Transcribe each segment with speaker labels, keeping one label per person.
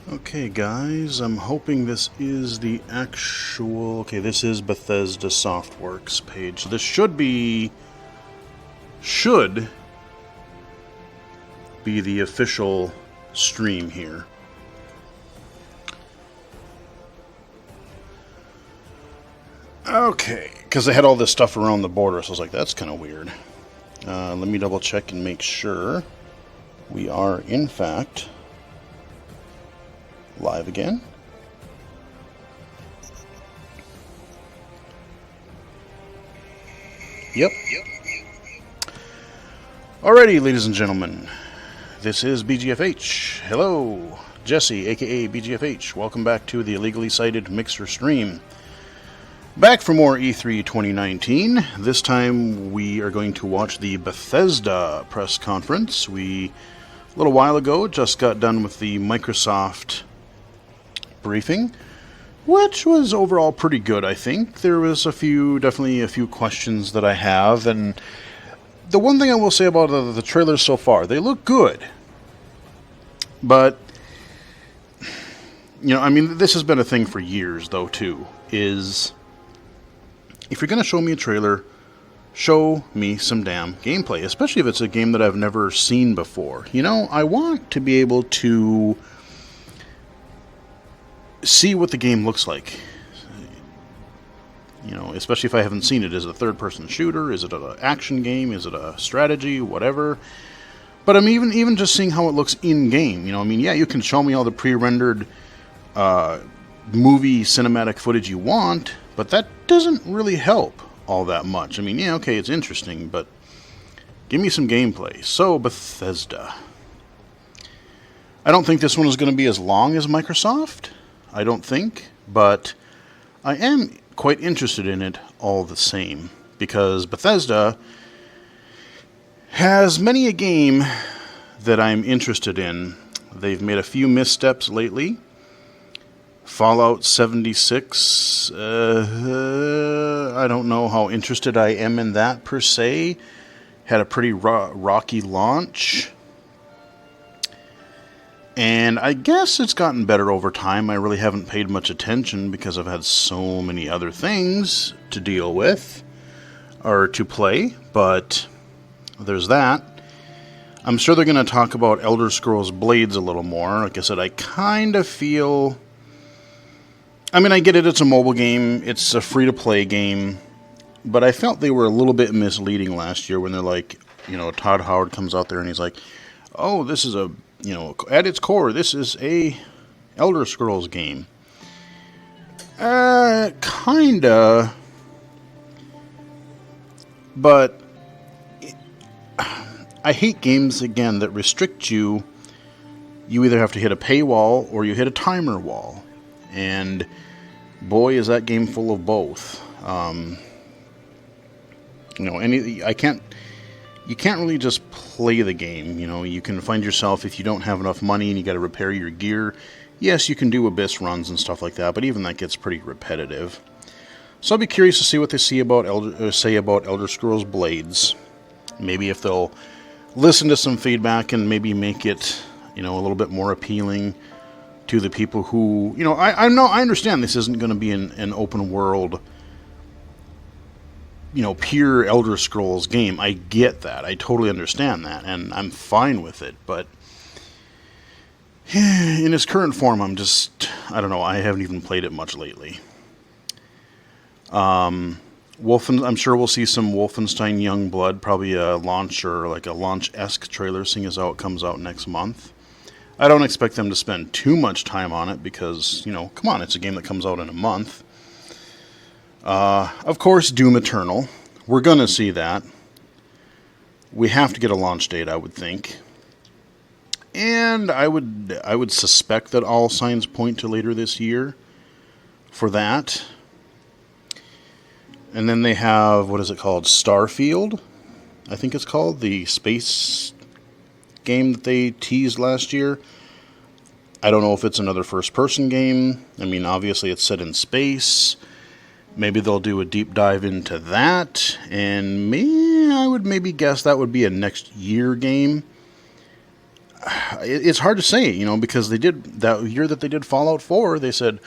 Speaker 1: Okay, guys, I'm hoping this is the actual... Okay, this is Bethesda Softworks page. So this should be the official stream here. Okay, because they had all this stuff around the border, so I was like, that's kind of weird. Let me double check and make sure we are, in fact, live again. Yep. Alrighty, ladies and gentlemen, this is BGFH. Hello, Jesse, aka BGFH. Welcome back to the illegally cited Mixer stream. Back for more E3 2019. This time we are going to watch the Bethesda press conference. We, a little while ago, just got done with the Microsoft briefing, which was overall pretty good, I think. There was definitely a few questions that I have, and the one thing I will say about the trailers so far, they look good. But, this has been a thing for years, though, too, is if you're going to show me a trailer, show me some damn gameplay, especially if it's a game that I've never seen before. I want to be able to see what the game looks like. Especially if I haven't seen it. Is it a third-person shooter? Is it an action game? Is it a strategy? Whatever. But I'm even just seeing how it looks in-game. You can show me all the pre-rendered movie cinematic footage you want, but that doesn't really help all that much. Okay, it's interesting, but give me some gameplay. So, Bethesda. I don't think this one is going to be as long as Microsoft. I don't think, but I am quite interested in it all the same, because Bethesda has many a game that I'm interested in. They've made a few missteps lately. Fallout 76, I don't know how interested I am in that per se. Had a pretty rocky launch. And I guess it's gotten better over time. I really haven't paid much attention because I've had so many other things to deal with or to play, but there's that. I'm sure they're going to talk about Elder Scrolls Blades a little more. Like I said, I kind of feel... I get it, it's a mobile game, it's a free-to-play game, but I felt they were a little bit misleading last year when they're like, Todd Howard comes out there and he's like, oh, this is a... at its core, this is a Elder Scrolls game. Kinda. But I hate games, again, that restrict you. You either have to hit a paywall or you hit a timer wall. And boy, is that game full of both. You can't really just play the game. You can find yourself, if you don't have enough money and you got to repair your gear, yes, you can do abyss runs and stuff like that, but even that gets pretty repetitive. So I'll be curious to see what they say about Elder Scrolls Blades. Maybe if they'll listen to some feedback and maybe make it, a little bit more appealing to the people who, I understand this isn't going to be an open world, pure Elder Scrolls game. I get that. I totally understand that, and I'm fine with it, but in its current form, I don't know, I haven't even played it much lately. I'm sure we'll see some Wolfenstein Youngblood, probably a launch or like a launch-esque trailer, seeing as how it comes out next month. I don't expect them to spend too much time on it because, come on, it's a game that comes out in a month. Of course, Doom Eternal. We're going to see that. We have to get a launch date, I would think. And I would suspect that all signs point to later this year for that. And then they have, what is it called? Starfield, I think it's called. The space game that they teased last year. I don't know if it's another first-person game. Obviously it's set in space. Maybe they'll do a deep dive into that, and I would maybe guess that would be a next year game. it's hard to say, because they did that year that they did Fallout 4. They said,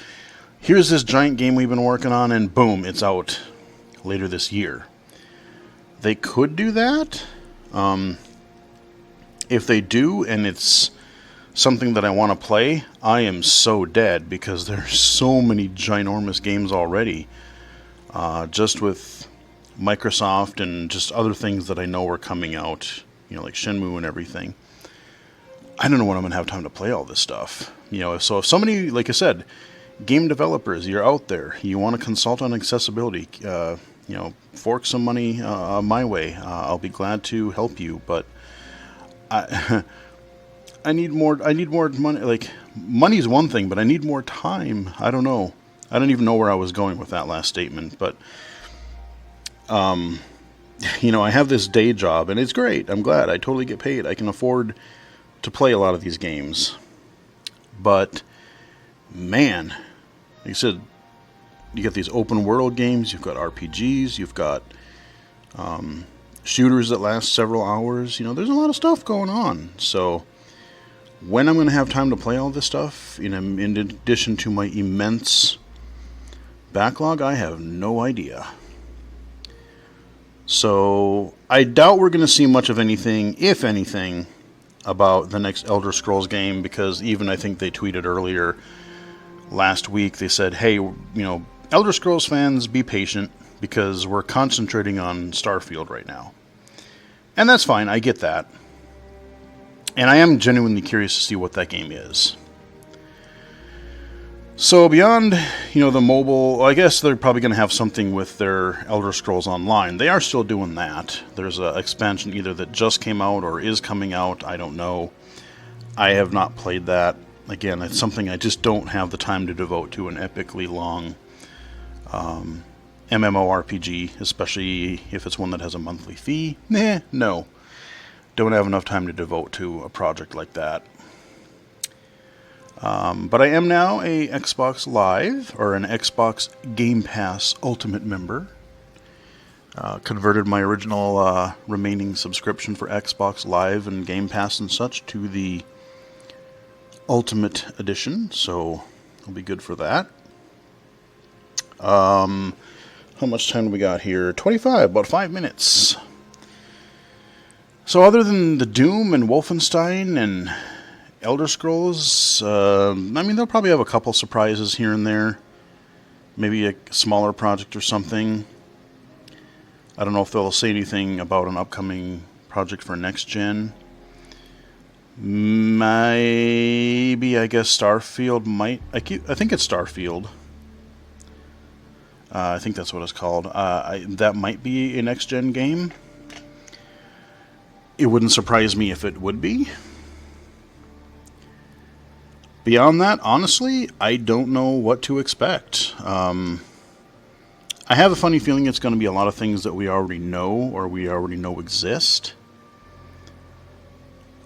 Speaker 1: "Here's this giant game we've been working on," and boom, it's out later this year. They could do that. If they do, and it's something that I want to play, I am so dead because there's so many ginormous games already. Just with Microsoft and just other things that I know are coming out, like Shenmue and everything. I don't know when I'm going to have time to play all this stuff. So if somebody, like I said, game developers, you're out there, you want to consult on accessibility, fork some money my way. I'll be glad to help you, but I I need more money. Like, money's one thing, but I need more time. I don't know. I don't even know where I was going with that last statement, but I have this day job and it's great. I'm glad I totally get paid. I can afford to play a lot of these games. But man, like you said, you got these open world games, you've got RPGs, you've got shooters that last several hours. There's a lot of stuff going on. So when I'm going to have time to play all this stuff, in addition to my immense backlog, I have no idea. So I doubt we're going to see much of anything, if anything, about the next Elder Scrolls game, because even I think they tweeted earlier last week, they said, hey, Elder Scrolls fans, be patient, because we're concentrating on Starfield right now. And that's fine, I get that. And I am genuinely curious to see what that game is. So beyond, the mobile, I guess they're probably going to have something with their Elder Scrolls Online. They are still doing that. There's an expansion either that just came out or is coming out. I don't know. I have not played that. Again, it's something I just don't have the time to devote to an epically long MMORPG, especially if it's one that has a monthly fee. No. Don't have enough time to devote to a project like that. But I am now a Xbox Live, or an Xbox Game Pass Ultimate member. Converted my original remaining subscription for Xbox Live and Game Pass and such to the Ultimate Edition, so I'll be good for that. How much time do we got here? 25, about 5 minutes. So other than the Doom and Wolfenstein and Elder Scrolls, they'll probably have a couple surprises here and there. Maybe a smaller project or something. I don't know if they'll say anything about an upcoming project for next gen. Maybe, I guess Starfield might. I think it's Starfield. I think that's what it's called. That might be a next gen game. It wouldn't surprise me if it would be. Beyond that, honestly, I don't know what to expect. I have a funny feeling it's going to be a lot of things that we already know or we already know exist.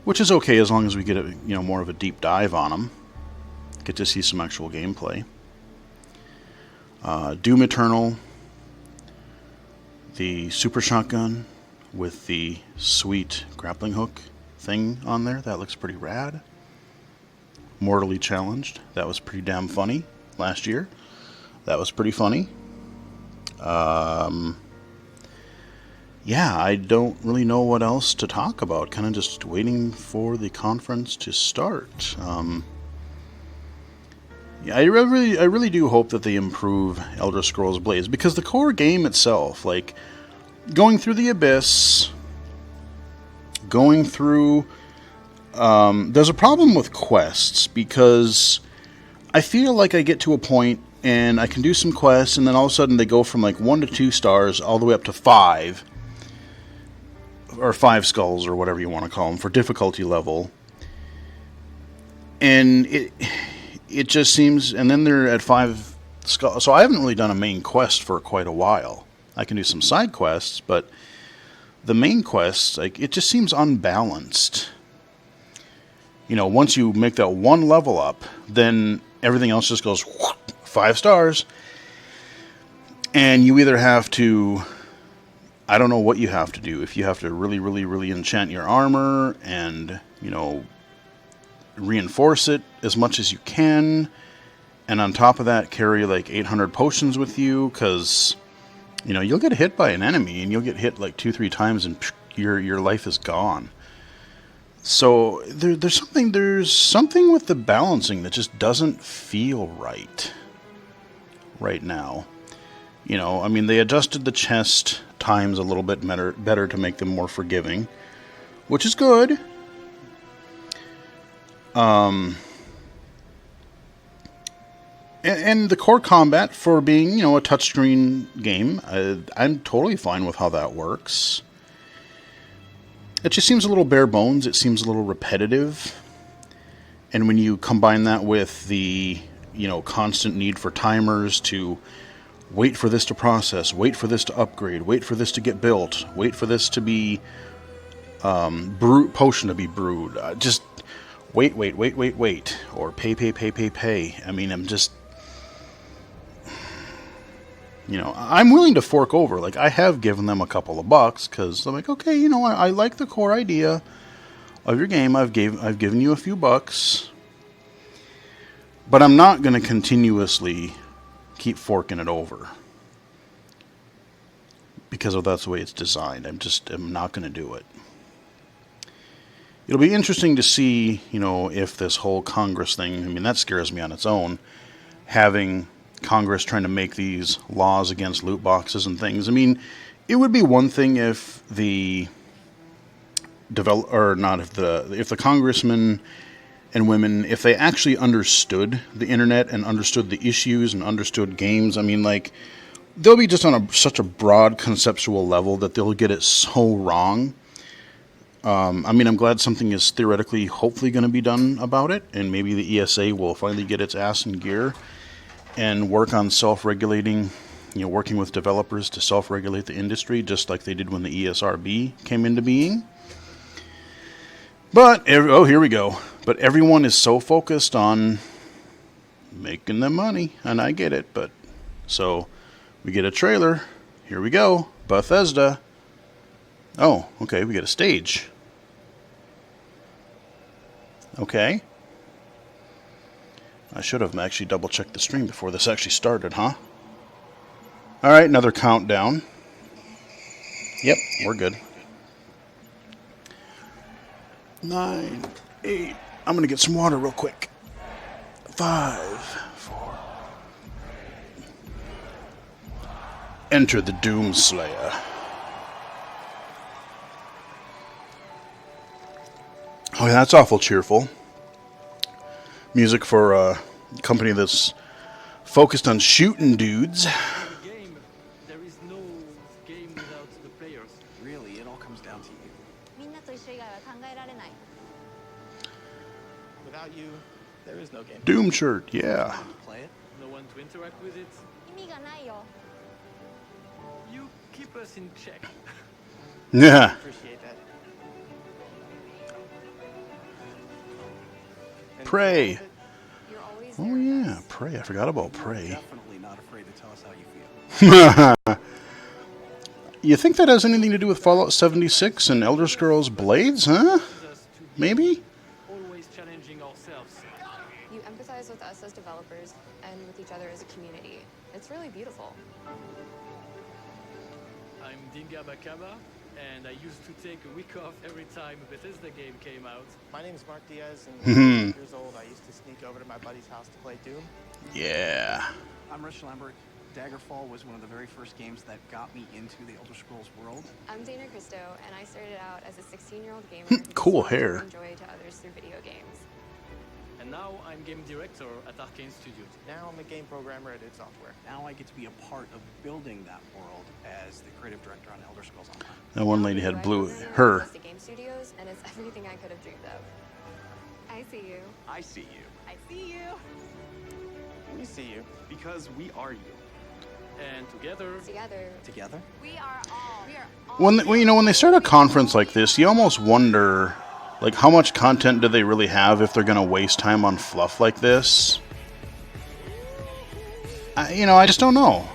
Speaker 1: Which is okay as long as we get more of a deep dive on them. Get to see some actual gameplay. Doom Eternal. The super shotgun with the sweet grappling hook thing on there. That looks pretty rad. Mortally Challenged. That was pretty damn funny last year. That was pretty funny. Yeah, I don't really know what else to talk about. Kind of just waiting for the conference to start. Yeah, I really do hope that they improve Elder Scrolls Blaze, because the core game itself, like going through the Abyss, going through, there's a problem with quests, because I feel like I get to a point and I can do some quests, and then all of a sudden they go from like 1 to 2 stars all the way up to 5, or 5 skulls, or whatever you want to call them, for difficulty level. And it just seems, and then they're at 5 skulls. So I haven't really done a main quest for quite a while. I can do some side quests, but the main quests, like, it just seems unbalanced. Once you make that one level up, then everything else just goes 5 stars. And you either have to, I don't know what you have to do. If you have to really, really, really enchant your armor and, reinforce it as much as you can, and on top of that, carry like 800 potions with you, because you'll get hit by an enemy, and you'll get hit like 2-3 times, and your life is gone. So there's something with the balancing that just doesn't feel right now. They adjusted the chest times a little bit better to make them more forgiving, which is good. And the core combat, for being, a touchscreen game, I'm totally fine with how that works. It just seems a little bare bones. It seems a little repetitive. And when you combine that with the, constant need for timers to wait for this to process, wait for this to upgrade, wait for this to get built, wait for this to be potion to be brewed. Just wait, or pay. I'm just, I'm willing to fork over. Like, I have given them a couple of bucks, because I'm like, okay, I like the core idea of your game. I've given you a few bucks, but I'm not going to continuously keep forking it over, because that's the way it's designed. I'm not going to do it. It'll be interesting to see, if this whole Congress thing, that scares me on its own, having Congress trying to make these laws against loot boxes and things. It would be one thing if the if the congressmen and women, if they actually understood the internet and understood the issues and understood games. They'll be just on such a broad conceptual level that they'll get it so wrong. I'm glad something is theoretically, hopefully, going to be done about it, and maybe the ESA will finally get its ass in gear and work on self-regulating, working with developers to self-regulate the industry, just like they did when the ESRB came into being. But, here we go. But everyone is so focused on making them money, and I get it, but... So, we get a trailer. Here we go. Bethesda. Oh, okay, we get a stage. Okay. I should have actually double-checked the stream before this actually started, huh? Alright, another countdown. Yep, we're good. 9, 8... I'm gonna get some water real quick. 5, 4... Enter the Doomslayer. Oh, yeah, that's awful cheerful. Music for a company that's focused on shooting dudes.
Speaker 2: Game. There is no game without the players.
Speaker 3: Really, it all comes down to you. Without you, there is no game.
Speaker 1: Doom shirt, yeah.
Speaker 3: Play it?
Speaker 2: No one to interact with it. You keep us in check.
Speaker 1: Yeah.
Speaker 3: Appreciate that.
Speaker 1: Pray. Oh yeah, Pray. I forgot about Pray.
Speaker 3: Definitely not afraid to tell us how you feel.
Speaker 1: You think that has anything to do with Fallout 76 and Elder Scrolls Blades, huh? Maybe?
Speaker 2: Always challenging ourselves.
Speaker 4: You empathize with us as developers and with each other as a community. It's really beautiful.
Speaker 2: I'm Dinga Bakaba, and I used to take a week off every time a Bethesda game came out.
Speaker 3: My name is Mark Diaz, and when I was 8 years old, I used to sneak over to my buddy's house to play Doom.
Speaker 1: Yeah.
Speaker 5: I'm Rich Lambert. Daggerfall was one of the very first games that got me into the Elder Scrolls world.
Speaker 4: I'm Dana Christo, and I started out as a 16-year-old gamer who
Speaker 1: Cool
Speaker 4: just wanted
Speaker 1: hair.
Speaker 4: to enjoy to others through video games.
Speaker 2: And now I'm game director at Arcane Studios.
Speaker 3: Now I'm a game programmer at id Software.
Speaker 5: Now I get to be a part of building that world as the creative director on Elder Scrolls Online.
Speaker 1: That one
Speaker 4: Now
Speaker 1: lady
Speaker 4: I'm
Speaker 1: had
Speaker 4: the
Speaker 1: blue.
Speaker 4: director of
Speaker 1: Her.
Speaker 4: Bethesda Game Studios, and it's everything I could have dreamed of. I see you.
Speaker 5: I see you.
Speaker 4: I see you.
Speaker 3: We see you.
Speaker 5: Because we are you.
Speaker 2: And together,
Speaker 5: Together?
Speaker 4: We are all.
Speaker 1: When they start a conference like this, you almost wonder, like, how much content do they really have if they're going to waste time on fluff like this? I just don't know.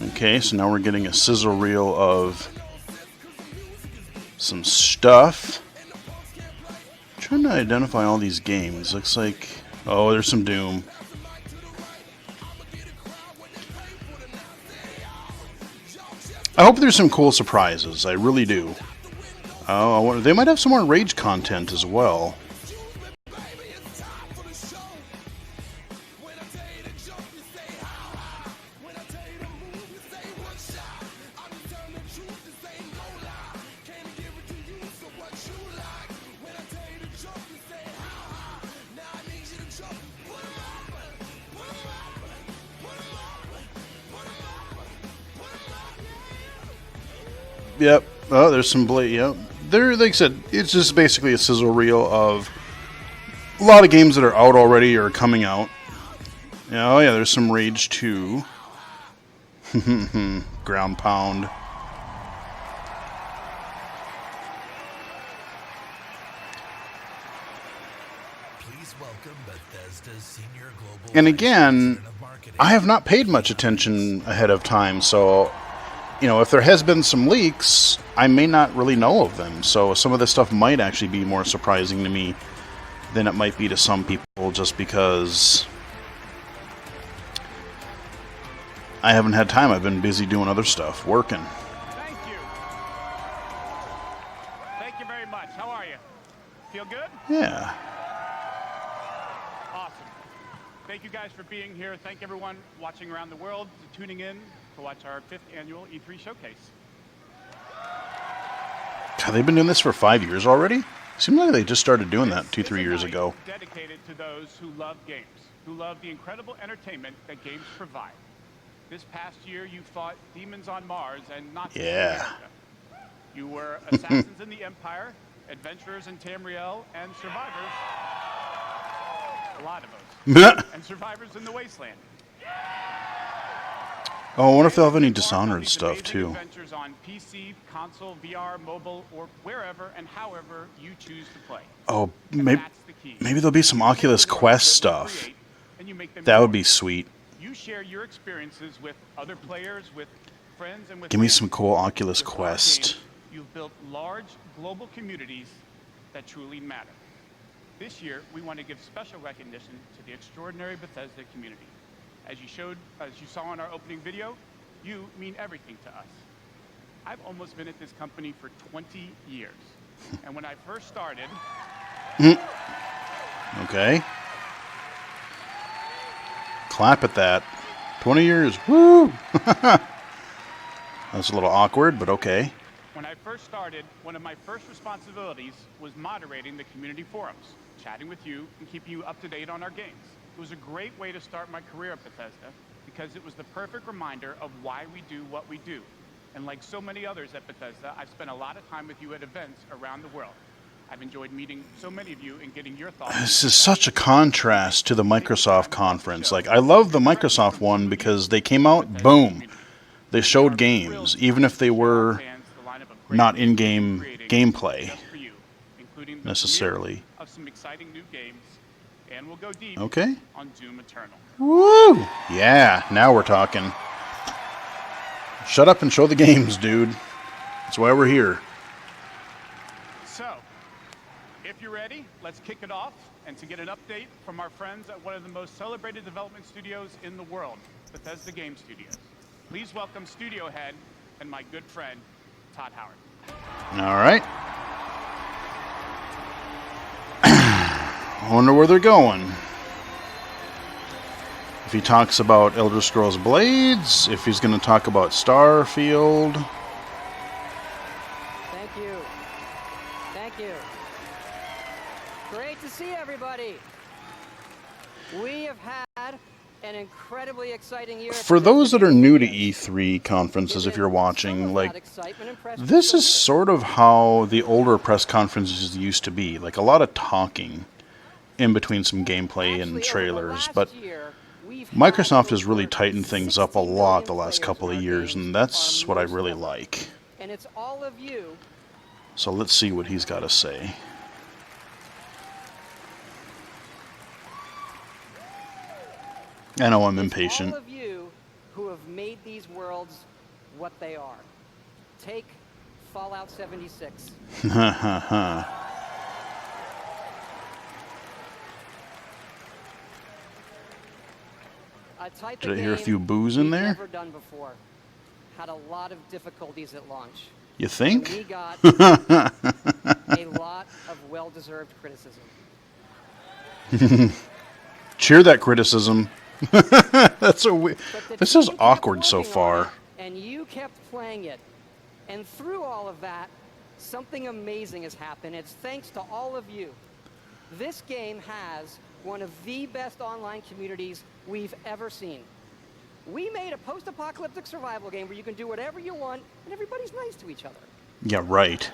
Speaker 1: Okay, so now we're getting a sizzle reel of some stuff. Trying to identify all these games. Looks like... Oh, there's some Doom. I hope there's some cool surprises. I really do. Oh, I wonder, they might have some more Rage content as well. Yep. Oh, there's some blade. Yep. There, like I said, it's just basically a sizzle reel of a lot of games that are out already or coming out. Oh yeah, there's some Rage 2. Ground Pound.
Speaker 6: Please welcome Bethesda's senior global
Speaker 1: And
Speaker 6: vice
Speaker 1: again,
Speaker 6: president of marketing.
Speaker 1: I have not paid much attention ahead of time, so you know, if there has been some leaks, I may not really know of them. So some of this stuff might actually be more surprising to me than it might be to some people, just because I haven't had time. I've been busy doing other stuff, working.
Speaker 7: Thank you. Thank you very much. How are you? Feel good?
Speaker 1: Yeah.
Speaker 7: Awesome. Thank you guys for being here. Thank everyone watching around the world for tuning in to watch our 5th annual E3 showcase.
Speaker 1: God, they've been doing this for 5 years already? Seems like they just started doing that 2-3 years ago.
Speaker 7: Dedicated to those who love games, who love the incredible entertainment that games provide. This past year, you fought demons on Mars and not
Speaker 1: Yeah.
Speaker 7: America. You were assassins in the Empire, adventurers in Tamriel, and survivors. A lot of us. And survivors in the Wasteland.
Speaker 1: Oh, I wonder if they'll have any
Speaker 7: Embark on
Speaker 1: Dishonored
Speaker 7: these
Speaker 1: stuff
Speaker 7: amazing
Speaker 1: too.
Speaker 7: Adventures on PC, console, VR, mobile, or wherever and however you choose to play.
Speaker 1: Oh,
Speaker 7: And
Speaker 1: maybe
Speaker 7: that's the key.
Speaker 1: maybe there'll be some Oculus Quest stuff.
Speaker 7: And you make them
Speaker 1: That would
Speaker 7: yours.
Speaker 1: be sweet.
Speaker 7: You share your experiences with other players, with friends, and with
Speaker 1: Give me
Speaker 7: fans.
Speaker 1: some cool Oculus
Speaker 7: With our
Speaker 1: Quest.
Speaker 7: games, you've built large global communities that truly matter. This year, we want to give special recognition to the extraordinary Bethesda community. As you saw in our opening video, you mean everything to us. I've almost been at this company for 20 years. And when I first started,
Speaker 1: Okay. Clap at that. 20 years. Woo! That's a little awkward, but okay.
Speaker 7: When I first started, one of my first responsibilities was moderating the community forums, chatting with you, and keeping you up to date on our games. It was a great way to start my career at Bethesda because it was the perfect reminder of why we do what we do. And like so many others at Bethesda, I've spent a lot of time with you at events around the world. I've enjoyed meeting so many of you and getting your thoughts.
Speaker 1: This is such a contrast to the Microsoft conference. Like, I love the Microsoft one because they came out, boom. They showed games, even if they were not in-game gameplay necessarily.
Speaker 7: Of some exciting new games, and we'll go deep
Speaker 1: Okay.
Speaker 7: on Doom Eternal.
Speaker 1: Woo! Yeah, now we're talking. Shut up and show the games, dude. That's why we're here.
Speaker 7: So, if you're ready, let's kick it off. And to get an update from our friends at one of the most celebrated development studios in the world, Bethesda Game Studios. Please welcome studio head and my good friend, Todd Howard.
Speaker 1: All right. I wonder where they're going. If he talks about Elder Scrolls Blades, if he's going to talk about Starfield.
Speaker 8: Thank you. Thank you. Great to see everybody. We have had an incredibly exciting year.
Speaker 1: For those that are new to E3 conferences, if you're watching, like, this is sort of how the older press conferences used to be. Like, a lot of talking in between some gameplay and trailers, but Microsoft has really tightened things up a lot the last couple of years, and that's what I really like.
Speaker 8: And it's all of you.
Speaker 1: So let's see what he's got to say. I know I'm impatient.
Speaker 8: All of you who have made these worlds what they are. Take Fallout 76. A type
Speaker 1: Did
Speaker 8: of
Speaker 1: I hear a
Speaker 8: game
Speaker 1: few boos in
Speaker 8: we've
Speaker 1: there?
Speaker 8: never done before. Had a lot of difficulties at launch.
Speaker 1: You
Speaker 8: And
Speaker 1: think?
Speaker 8: we got a lot of well-deserved criticism.
Speaker 1: Cheer that criticism. That's a
Speaker 8: But the
Speaker 1: This is
Speaker 8: team kept
Speaker 1: awkward so
Speaker 8: working on
Speaker 1: far.
Speaker 8: it, and you kept playing it. And through all of that, something amazing has happened. It's thanks to all of you. This game has one of the best online communities we've ever seen. We made a post-apocalyptic survival game where you can do whatever you want, and everybody's nice to each other.
Speaker 1: Yeah, right.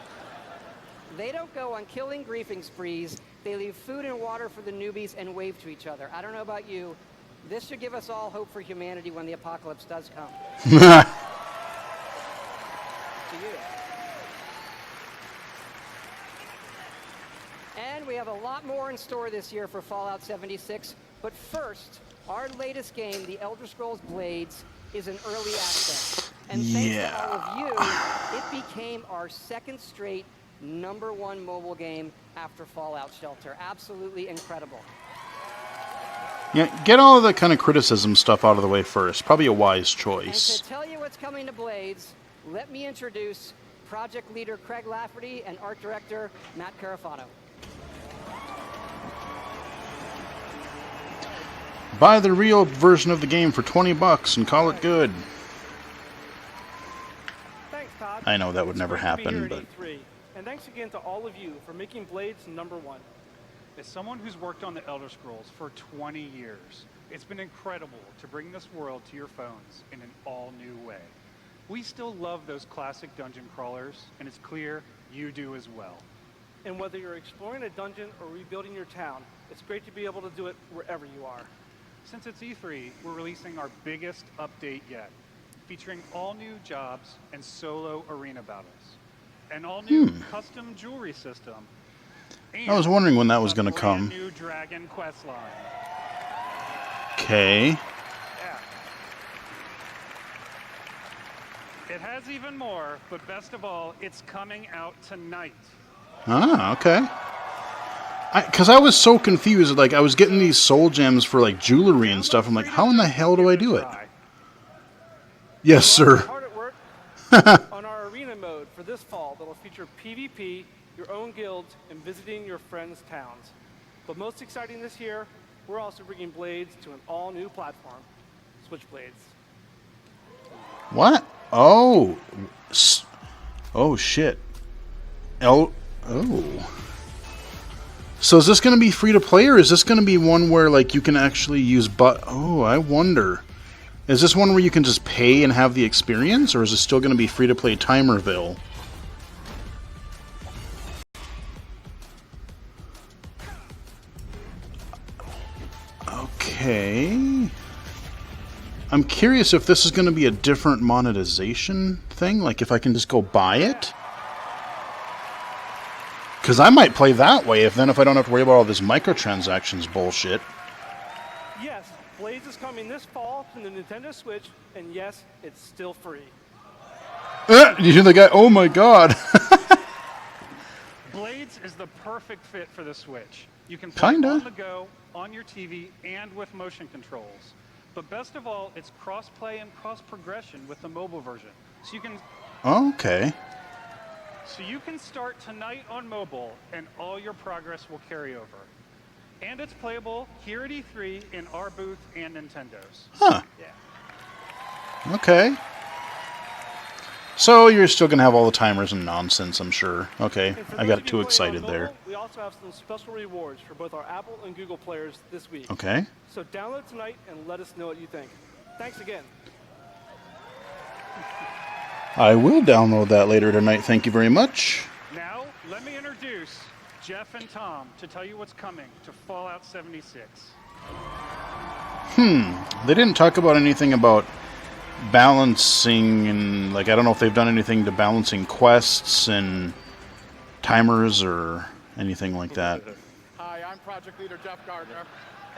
Speaker 8: They don't go on killing griefing sprees. They leave food and water for the newbies and wave to each other. I don't know about you. This should give us all hope for humanity when the apocalypse does come. To you. And we have a lot more in store this year for Fallout 76. But first, our latest game, The Elder Scrolls Blades, is an early access. And thanks to all of you, it became our second straight #1 mobile game after Fallout Shelter. Absolutely incredible.
Speaker 1: Yeah, get all of the kind of criticism stuff out of the way first. Probably a wise
Speaker 8: And
Speaker 1: choice.
Speaker 8: to tell you what's coming to Blades, let me introduce project leader Craig Lafferty and art director Matt Carafano.
Speaker 1: Buy the real version of the game for $20 and call it good.
Speaker 3: Thanks, Todd.
Speaker 1: I know that would
Speaker 3: It's
Speaker 1: never
Speaker 3: great to be
Speaker 1: happen,
Speaker 3: here at
Speaker 1: but
Speaker 3: E3. And thanks again to all of you for making Blades #1.
Speaker 7: As someone who's worked on the Elder Scrolls for 20 years, it's been incredible to bring this world to your phones in an all-new way. We still love those classic dungeon crawlers, and it's clear you do as well.
Speaker 3: And whether you're exploring a dungeon or rebuilding your town, it's great to be able to do it wherever you are.
Speaker 7: Since it's E3, we're releasing our biggest update yet, featuring all new jobs and solo arena battles, an all-new custom jewelry system, and
Speaker 1: I was wondering when that was
Speaker 7: a
Speaker 1: going to come.
Speaker 7: brand new Dragon quest line.
Speaker 1: Okay.
Speaker 7: Yeah. It has even more, but best of all, it's coming out tonight.
Speaker 1: Ah, okay. Because I was so confused. Like, I was getting these soul gems for, like, jewelry and stuff. I'm like, how in the hell do I do it? Yes,
Speaker 3: We're
Speaker 1: sir.
Speaker 3: hard at work on our arena mode for this fall that'll feature PvP, your own guilds, and visiting your friends' towns. But most exciting this year, we're also bringing Blades to an all-new platform, Switchblades.
Speaker 1: What? Oh. Oh, shit. Oh. So is this going to be free to play, or is this going to be one where, like, you can actually use Oh, I wonder. Is this one where you can just pay and have the experience, or is it still going to be free to play Timerville? Okay. I'm curious if this is going to be a different monetization thing, like if I can just go buy it. Because I might play that way if I don't have to worry about all this microtransactions bullshit.
Speaker 3: Yes, Blades is coming this fall to the Nintendo Switch, and yes, it's still free.
Speaker 1: You hear the guy? Oh my god.
Speaker 7: Blades is the perfect fit for the Switch. You can play
Speaker 1: Kinda.
Speaker 7: on the go, on your TV, and with motion controls. But best of all, it's cross-play and cross-progression with the mobile version. So you can
Speaker 1: Okay.
Speaker 7: start tonight on mobile, and all your progress will carry over. And it's playable here at E3 in our booth and Nintendo's.
Speaker 1: Huh.
Speaker 7: Yeah.
Speaker 1: Okay. So you're still going to have all the timers and nonsense, I'm sure. Okay.
Speaker 3: And for
Speaker 1: I
Speaker 3: those
Speaker 1: got
Speaker 3: of you
Speaker 1: too
Speaker 3: playing on
Speaker 1: excited
Speaker 3: mobile,
Speaker 1: there.
Speaker 3: We also have some special rewards for both our Apple and Google players this week.
Speaker 1: Okay.
Speaker 3: So download tonight and let us know what you think. Thanks again.
Speaker 1: I will download that later tonight. Thank you very much.
Speaker 7: Now, let me introduce Jeff and Tom to tell you what's coming to Fallout 76.
Speaker 1: They didn't talk about anything about balancing, and like I don't know if they've done anything to balancing quests and timers or anything like that.
Speaker 9: Hi, I'm Project Leader Jeff Gardner.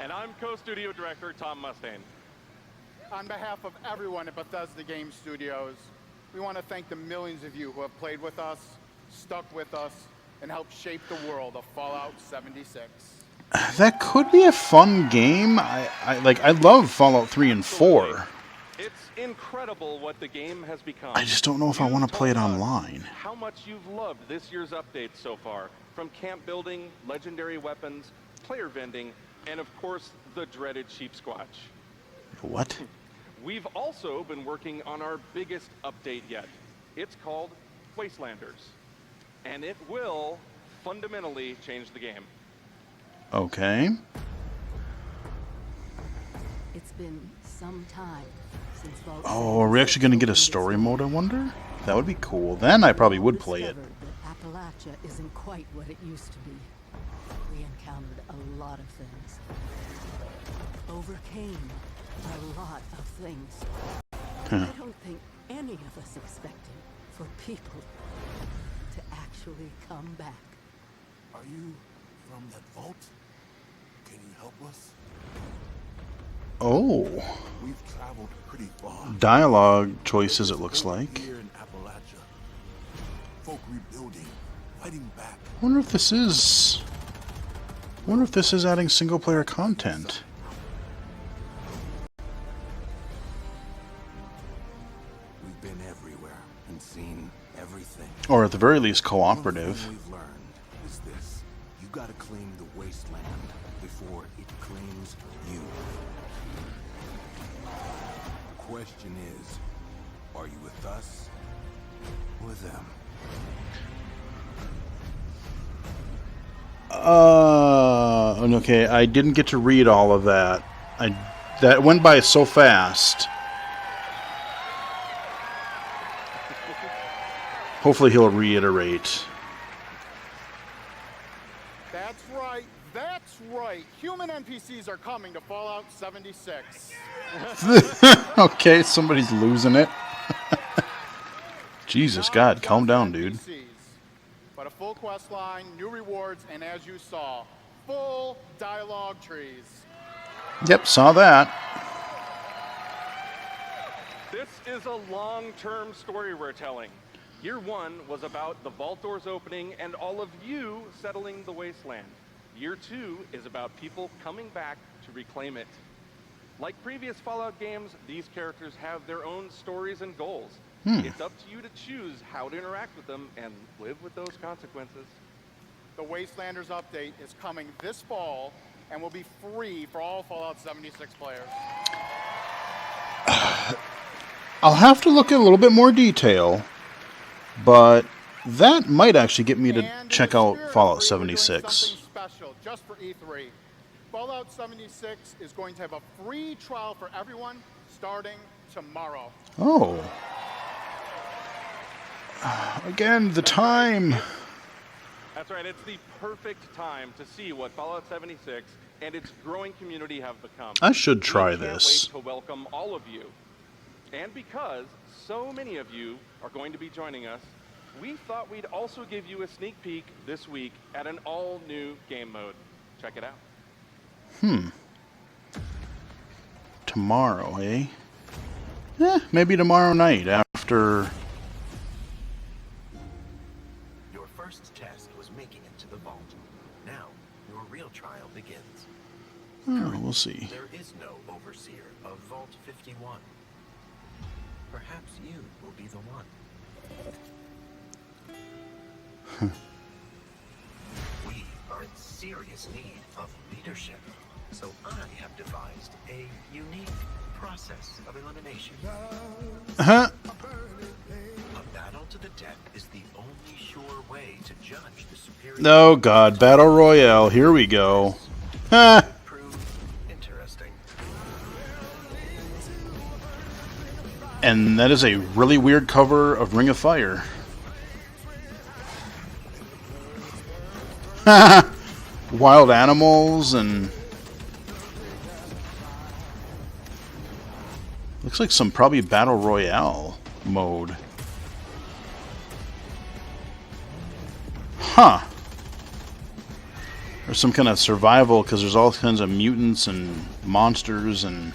Speaker 9: And I'm Co-Studio Director Tom Mustaine. On behalf of everyone at Bethesda Game Studios, we want to thank the millions of you who have played with us, stuck with us, and helped shape the world of Fallout 76.
Speaker 1: That could be a fun game. I love Fallout 3 and 4.
Speaker 10: It's incredible what the game has become.
Speaker 1: I just don't know if I want to play it online.
Speaker 10: How much you've loved this year's update so far, from camp building, legendary weapons, player vending, and of course, the dreaded sheep squatch.
Speaker 1: What?
Speaker 10: We've also been working on our biggest update yet. It's called Wastelanders, and it will fundamentally change the game.
Speaker 1: Okay.
Speaker 11: It's been some time since Vault.
Speaker 1: Oh, are we actually going to get a story mode, I wonder? That would be cool. Then I probably would play it.
Speaker 11: That Appalachia isn't quite what it used to be. We encountered a lot of things. Overcame a lot of things. I don't think any of us expected for people to actually come back.
Speaker 6: Are you from that vault? Can you help us?
Speaker 1: Oh.
Speaker 6: We've traveled pretty far.
Speaker 1: Dialogue choices, it looks like.
Speaker 6: Here in Appalachia. Folk rebuilding, fighting back.
Speaker 1: I wonder if this is... adding single-player content.
Speaker 6: We've been everywhere and seen everything.
Speaker 1: Or at the very least, cooperative.
Speaker 6: One thing we've learned is this. You gotta claim the wasteland before it claims you. Question is, are you with us or with them?
Speaker 1: Okay, I didn't get to read all of that. That went by so fast. Hopefully he'll reiterate.
Speaker 9: That's right. That's right. Human NPCs are coming to Fallout 76.
Speaker 1: Okay, somebody's losing it. Jesus, God, calm down, dude.
Speaker 9: NPCs, but a full quest line, new rewards, and as you saw, full dialogue trees.
Speaker 1: Yep, saw that.
Speaker 10: This is a long-term story we're telling. Year one was about the vault doors opening and all of you settling the wasteland. Year two is about people coming back to reclaim it. Like previous Fallout games, these characters have their own stories and goals. It's up to you to choose how to interact with them and live with those consequences.
Speaker 9: The Wastelanders update is coming this fall and will be free for all Fallout 76 players.
Speaker 1: I'll have to look at a little bit more detail, but that might actually get me to check out Fallout 76.
Speaker 9: Something special just for E3. Fallout 76 is going to have a free trial for everyone starting tomorrow.
Speaker 1: Oh. Again, the time.
Speaker 10: That's right, it's the perfect time to see what Fallout 76 and its growing community have become.
Speaker 1: I should try
Speaker 10: We can't
Speaker 1: this.
Speaker 10: wait to welcome all of you. And because so many of you are going to be joining us, we thought we'd also give you a sneak peek this week at an all-new game mode. Check it out.
Speaker 1: Tomorrow, eh? Maybe tomorrow night after...
Speaker 12: Your first test was making it to the vault. Now, your real trial begins.
Speaker 1: Oh, we'll see.
Speaker 12: There is no overseer of Vault 51. Perhaps you will be the one. We are in serious need of leadership, so I have devised a unique process of elimination. A battle to the death is the only sure way to judge the superior.
Speaker 1: Oh god, Battle Royale, here we go.
Speaker 12: Prove interesting.
Speaker 1: And that is a really weird cover of Ring of Fire. Wild animals and... looks like some probably Battle Royale mode. Huh. There's some kind of survival because there's all kinds of mutants and monsters and...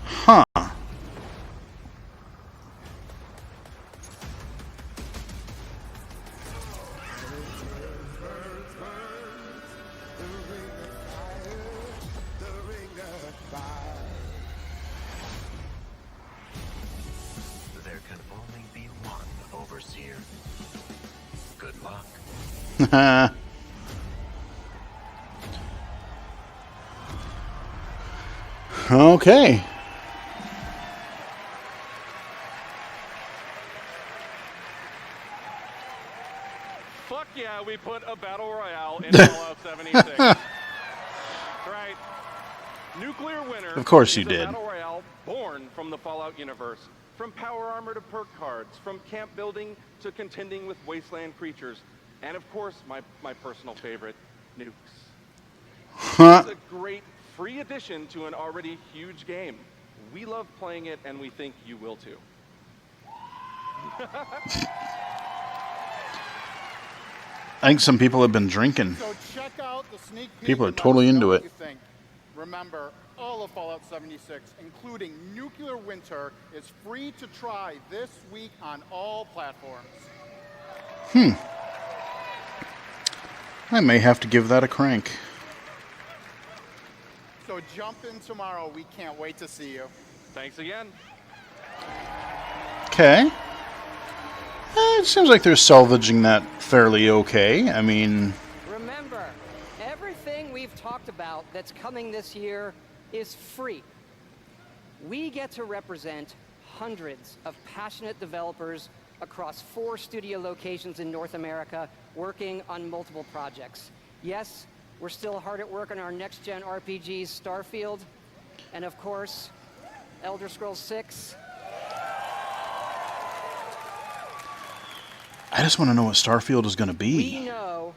Speaker 1: Huh. Okay.
Speaker 10: Fuck yeah, we put a battle royale in Fallout 76. Right. Nuclear Winter
Speaker 1: Of course you
Speaker 10: is
Speaker 1: did.
Speaker 10: a battle royale born from the Fallout universe. From power armor to perk cards, from camp building to contending with wasteland creatures, and of course, my personal favorite, nukes. It's a great free addition to an already huge game. We love playing it, and we think you will too.
Speaker 1: I think some people have been drinking.
Speaker 9: So check out the sneak peek.
Speaker 1: People are
Speaker 9: and let
Speaker 1: totally
Speaker 9: us know
Speaker 1: into
Speaker 9: what
Speaker 1: it.
Speaker 9: you think. Remember, all of Fallout 76, including Nuclear Winter, is free to try this week on all platforms.
Speaker 1: I may have to give that a crank.
Speaker 9: So jump in tomorrow. We can't wait to see you.
Speaker 10: Thanks again.
Speaker 1: Okay. It seems like they're salvaging that fairly okay. I mean,
Speaker 8: Remember, everything we've talked about that's coming this year is free. We get to represent hundreds of passionate developers across 4 studio locations in North America working on multiple projects. Yes, we're still hard at work on our next-gen RPGs, Starfield, and of course, Elder Scrolls 6.
Speaker 1: I just want to know what Starfield is going to
Speaker 8: We
Speaker 1: be.
Speaker 8: know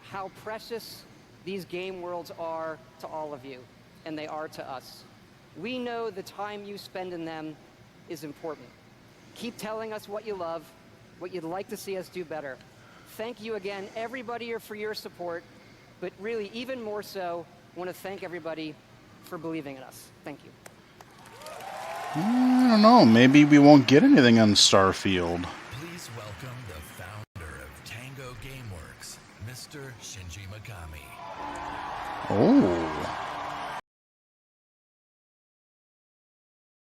Speaker 8: how precious these game worlds are to all of you, and they are to us. We know the time you spend in them is important. Keep telling us what you love, what you'd like to see us do better. Thank you again, everybody, for your support, but really, even more so, I want to thank everybody for believing in us. Thank you.
Speaker 1: I don't know. Maybe we won't get anything on Starfield.
Speaker 13: Please welcome the founder of Tango Gameworks, Mr. Shinji Mikami.
Speaker 1: Oh.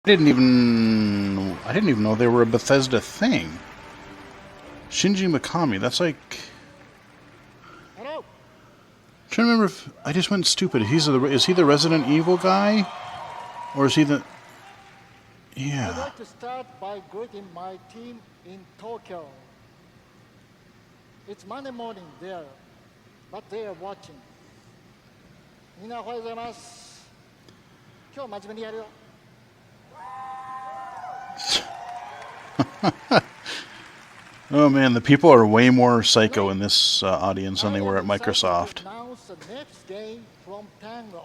Speaker 1: I didn't even know they were a Bethesda thing. Shinji Mikami, that's like...
Speaker 9: Hello.
Speaker 1: I'm trying to remember if... I just went stupid. Is he the Resident Evil guy? Or is he the...
Speaker 14: I'd
Speaker 1: Yeah.
Speaker 14: like to start by greeting my team in Tokyo. It's Monday morning there, but they are watching. みんなおはようございます。今日真面目にやるよ。
Speaker 1: Oh man, the people are way more psycho in this audience than they were at Microsoft.
Speaker 14: Announce the next game from Tango.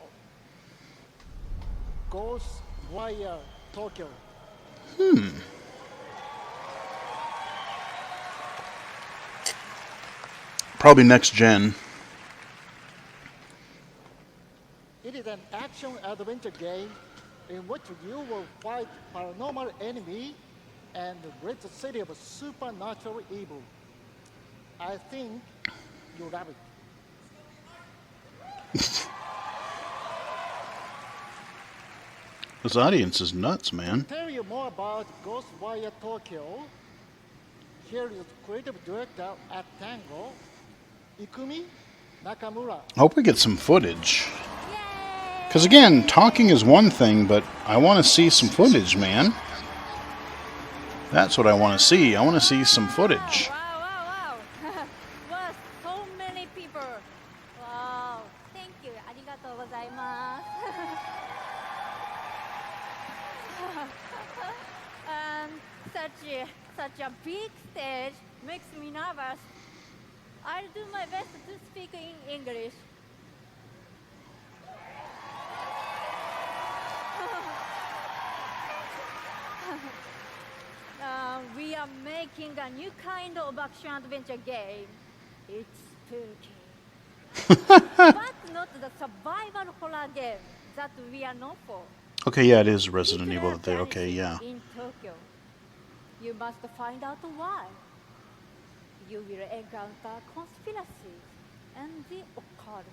Speaker 14: Ghostwire Tokyo.
Speaker 1: Probably next gen.
Speaker 14: It is an action-adventure game in which you will fight paranormal enemy and rid the city of supernatural evil. I think you love it.
Speaker 1: This audience is nuts, man.
Speaker 14: To tell you more about Ghostwire Tokyo, here is creative director at Tango, Ikumi Nakamura.
Speaker 1: I hope we get some footage. Because again, talking is one thing, but I want to see some footage, man. That's what I want to see. I want to see some footage.
Speaker 15: Wow. Wow, so many people. Wow, thank you. ありがとうございます。Such a big stage makes me nervous. I'll do my best to speak in English. We are making a new kind of action-adventure game. It's spooky. But not the survival horror game that we are known for.
Speaker 1: Okay, yeah, it is Resident Evil. Okay, yeah.
Speaker 15: In Tokyo, you must find out why. You will encounter conspiracies and the occult.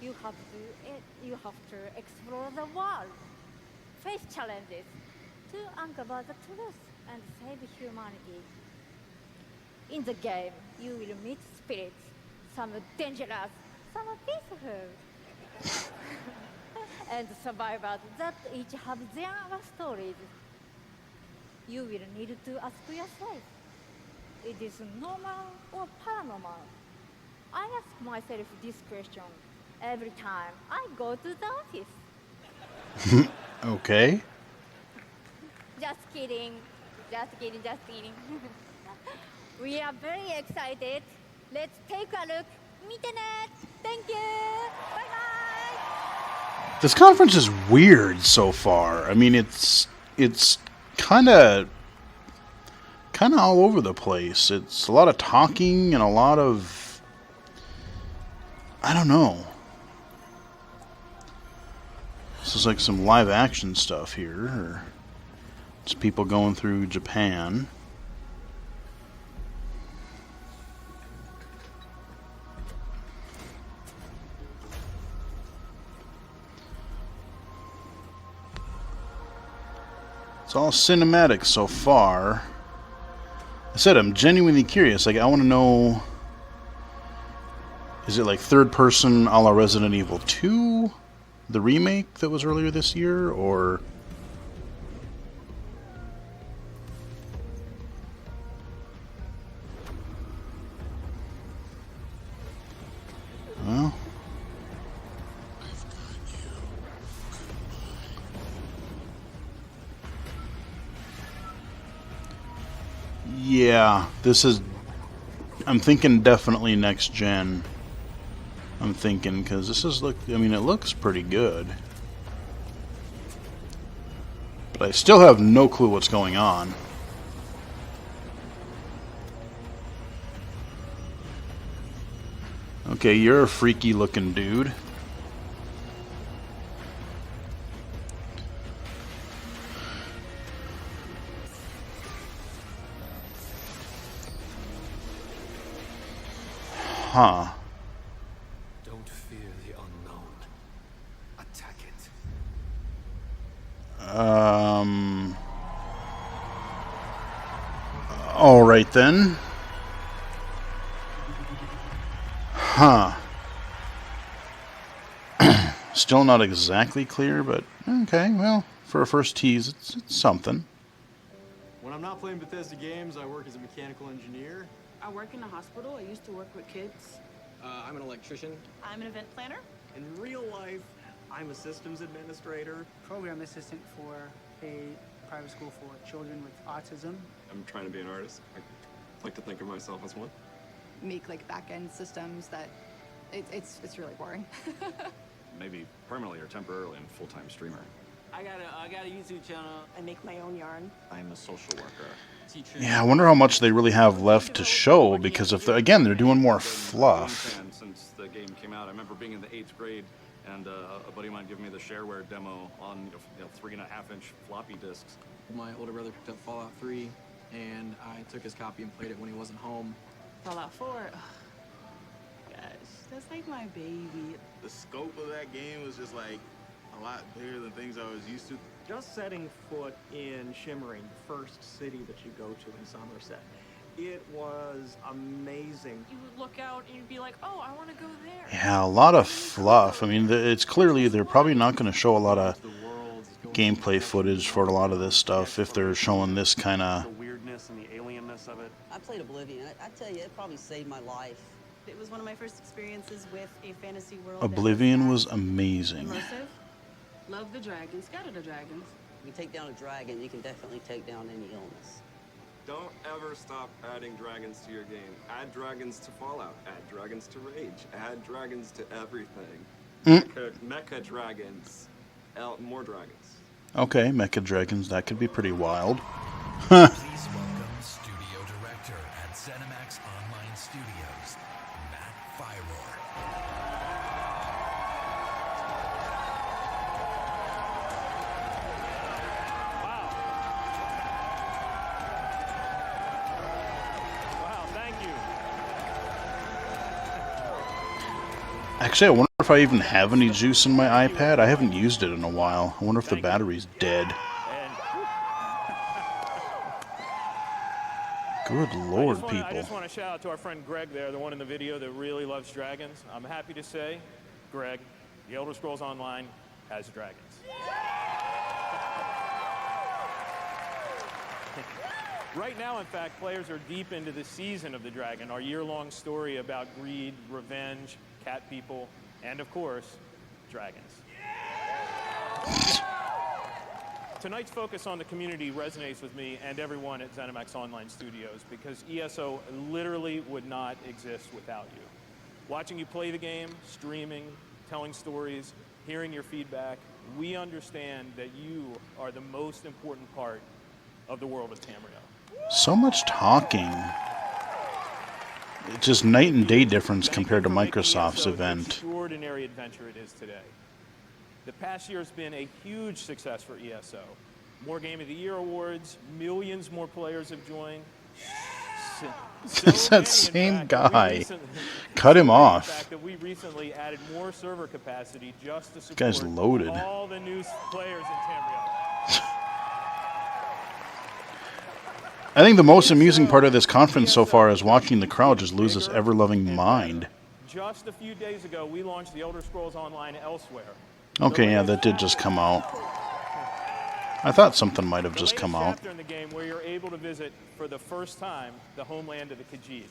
Speaker 15: You have to explore the world, face challenges, to uncover the truth and save humanity. In the game, you will meet spirits, some dangerous, some peaceful, and survivors that each have their own stories. You will need to ask yourself, is this normal or paranormal? I ask myself this question every time I go to the office.
Speaker 1: Okay.
Speaker 15: Just kidding. Just kidding, just kidding. We are very excited. Let's take a look. Internet. Thank you. Bye-bye.
Speaker 1: This conference is weird so far. I mean, it's kind of all over the place. It's a lot of talking and a lot of, I don't know. This is like some live action stuff here. Or it's people going through Japan. It's all cinematic so far. I said I'm genuinely curious. Like, I want to know, is it like third person a la Resident Evil 2? The remake that was earlier this year? Or... well... yeah, this is... I'm thinking definitely next gen. I'm thinking, because this is, I mean, it looks pretty good. But I still have no clue what's going on. Okay, you're a freaky looking dude. Huh.
Speaker 6: Don't fear the unknown. Attack it.
Speaker 1: All right then. Huh. Still not exactly clear, but okay, well, for a first tease, it's something.
Speaker 16: When I'm not playing Bethesda games, I work as a mechanical engineer.
Speaker 17: I work in a hospital. I used to work with kids.
Speaker 16: I'm an electrician.
Speaker 17: I'm an event planner.
Speaker 16: In real life, I'm a systems administrator.
Speaker 18: Program assistant for a private school for children with autism.
Speaker 16: I'm trying to be an artist. I like to think of myself as one.
Speaker 19: Make like back-end systems that it's really boring.
Speaker 16: Maybe permanently or temporarily a full-time streamer.
Speaker 17: I got a YouTube channel. I make my own yarn.
Speaker 16: I'm a social worker. Teacher.
Speaker 1: Yeah, I wonder how much they really have left to show, because if again they're doing more fluff.
Speaker 16: Since the game came out, I remember being in the 8th grade and a buddy of mine giving me the shareware demo on 3.5-inch floppy disks.
Speaker 20: My older brother picked up Fallout 3, and I took his copy and played it when he wasn't home.
Speaker 17: Fallout 4. Ugh. Gosh, that's like my baby.
Speaker 21: The scope of that game was just like a lot bigger than things I was used to.
Speaker 22: Just setting foot in Shimmering, the first city that you go to in Somerset, it was amazing.
Speaker 17: You would look out and you'd be like, oh, I want to go there.
Speaker 1: Yeah, a lot of fluff. I mean, it's clearly they're probably not going to show a lot of gameplay footage for a lot of this stuff if they're showing this kind of...
Speaker 22: The weirdness and the alienness of it.
Speaker 23: I played Oblivion. I tell you, it probably saved my life.
Speaker 17: It was one of my first experiences with a fantasy world.
Speaker 1: Oblivion was amazing.
Speaker 17: Immersive. Love the dragons. Scatter the dragons.
Speaker 23: If you take down a dragon, you can definitely take down any illness.
Speaker 16: Don't ever stop adding dragons to your game. Add dragons to Fallout. Add dragons to Rage. Add dragons to everything. Mecha dragons. More dragons.
Speaker 1: Okay, mecha dragons. That could be pretty wild.
Speaker 13: Please welcome Studio Director at ZeniMax Online Studios, Matt Firor.
Speaker 1: Actually, I wonder if I even have any juice in my iPad. I haven't used it in a while. I wonder if the battery's dead. Good lord,
Speaker 2: I
Speaker 1: people.
Speaker 2: just want to shout out to our friend Greg there, the one in the video that really loves dragons. I'm happy to say, Greg, the Elder Scrolls Online has dragons. Right now, in fact, players are deep into the season of the dragon, our year-long story about greed, revenge, cat people, and of course, dragons. Tonight's focus on the community resonates with me and everyone at ZeniMax Online Studios because ESO literally would not exist without you. Watching you play the game, streaming, telling stories, hearing your feedback, we understand that you are the most important part of the world of Tamriel.
Speaker 1: So much talking. It's just night and day difference compared to Microsoft's event.
Speaker 2: Extraordinary adventure it is today. The past year has been a huge success for ESO. More Game of the Year awards, millions more players have joined.
Speaker 1: It's that same guy. Cut him off.
Speaker 2: The fact that we recently added more server capacity just to support
Speaker 1: This guy's loaded.
Speaker 2: all the new players in Tamriel.
Speaker 1: I think the most amusing part of this conference so far is watching the crowd just lose its ever-loving mind.
Speaker 2: Just a few days ago, we launched the Elder Scrolls Online elsewhere.
Speaker 1: Okay, yeah, that did just come out. I thought something might have just come out.
Speaker 2: Chapter in the game where you're able to visit for the first time the homeland of the Khajiit,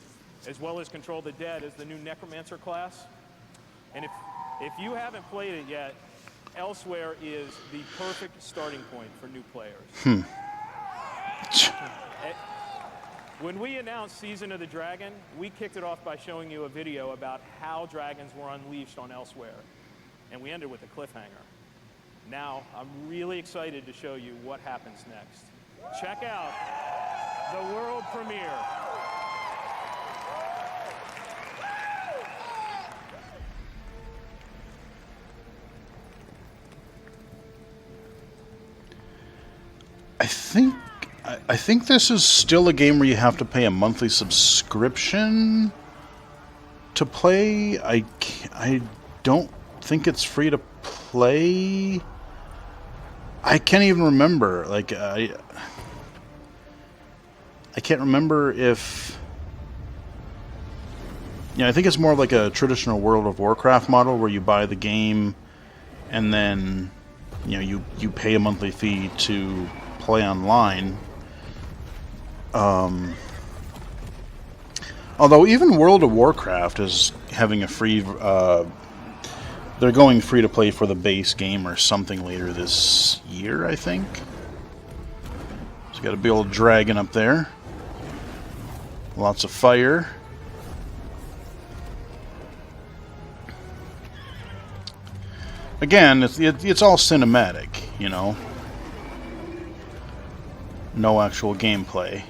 Speaker 2: as well as control the dead as the new Necromancer class. And if you haven't played it yet, Elsewhere is the perfect starting point for new players. When we announced Season of the Dragon, we kicked it off by showing you a video about how dragons were unleashed on Elsewhere. And we ended with a cliffhanger. Now, I'm really excited to show you what happens next. Check out the world premiere.
Speaker 1: I think this is still a game where you have to pay a monthly subscription to play. I don't think it's free to play. I can't even remember. Like I can't remember if. Yeah, I think it's more like a traditional World of Warcraft model where you buy the game, and then you pay a monthly fee to play online. Although even World of Warcraft is having a free. They're going free to play for the base game or something later this year, I think. So got a big old dragon up there. Lots of fire. Again, it's all cinematic, you know. No actual gameplay.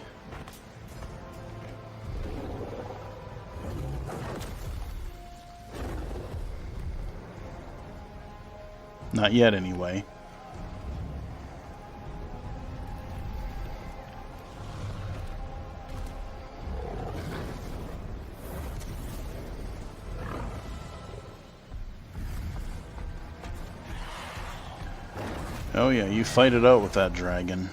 Speaker 1: Not yet, anyway. Oh yeah, you fight it out with that dragon.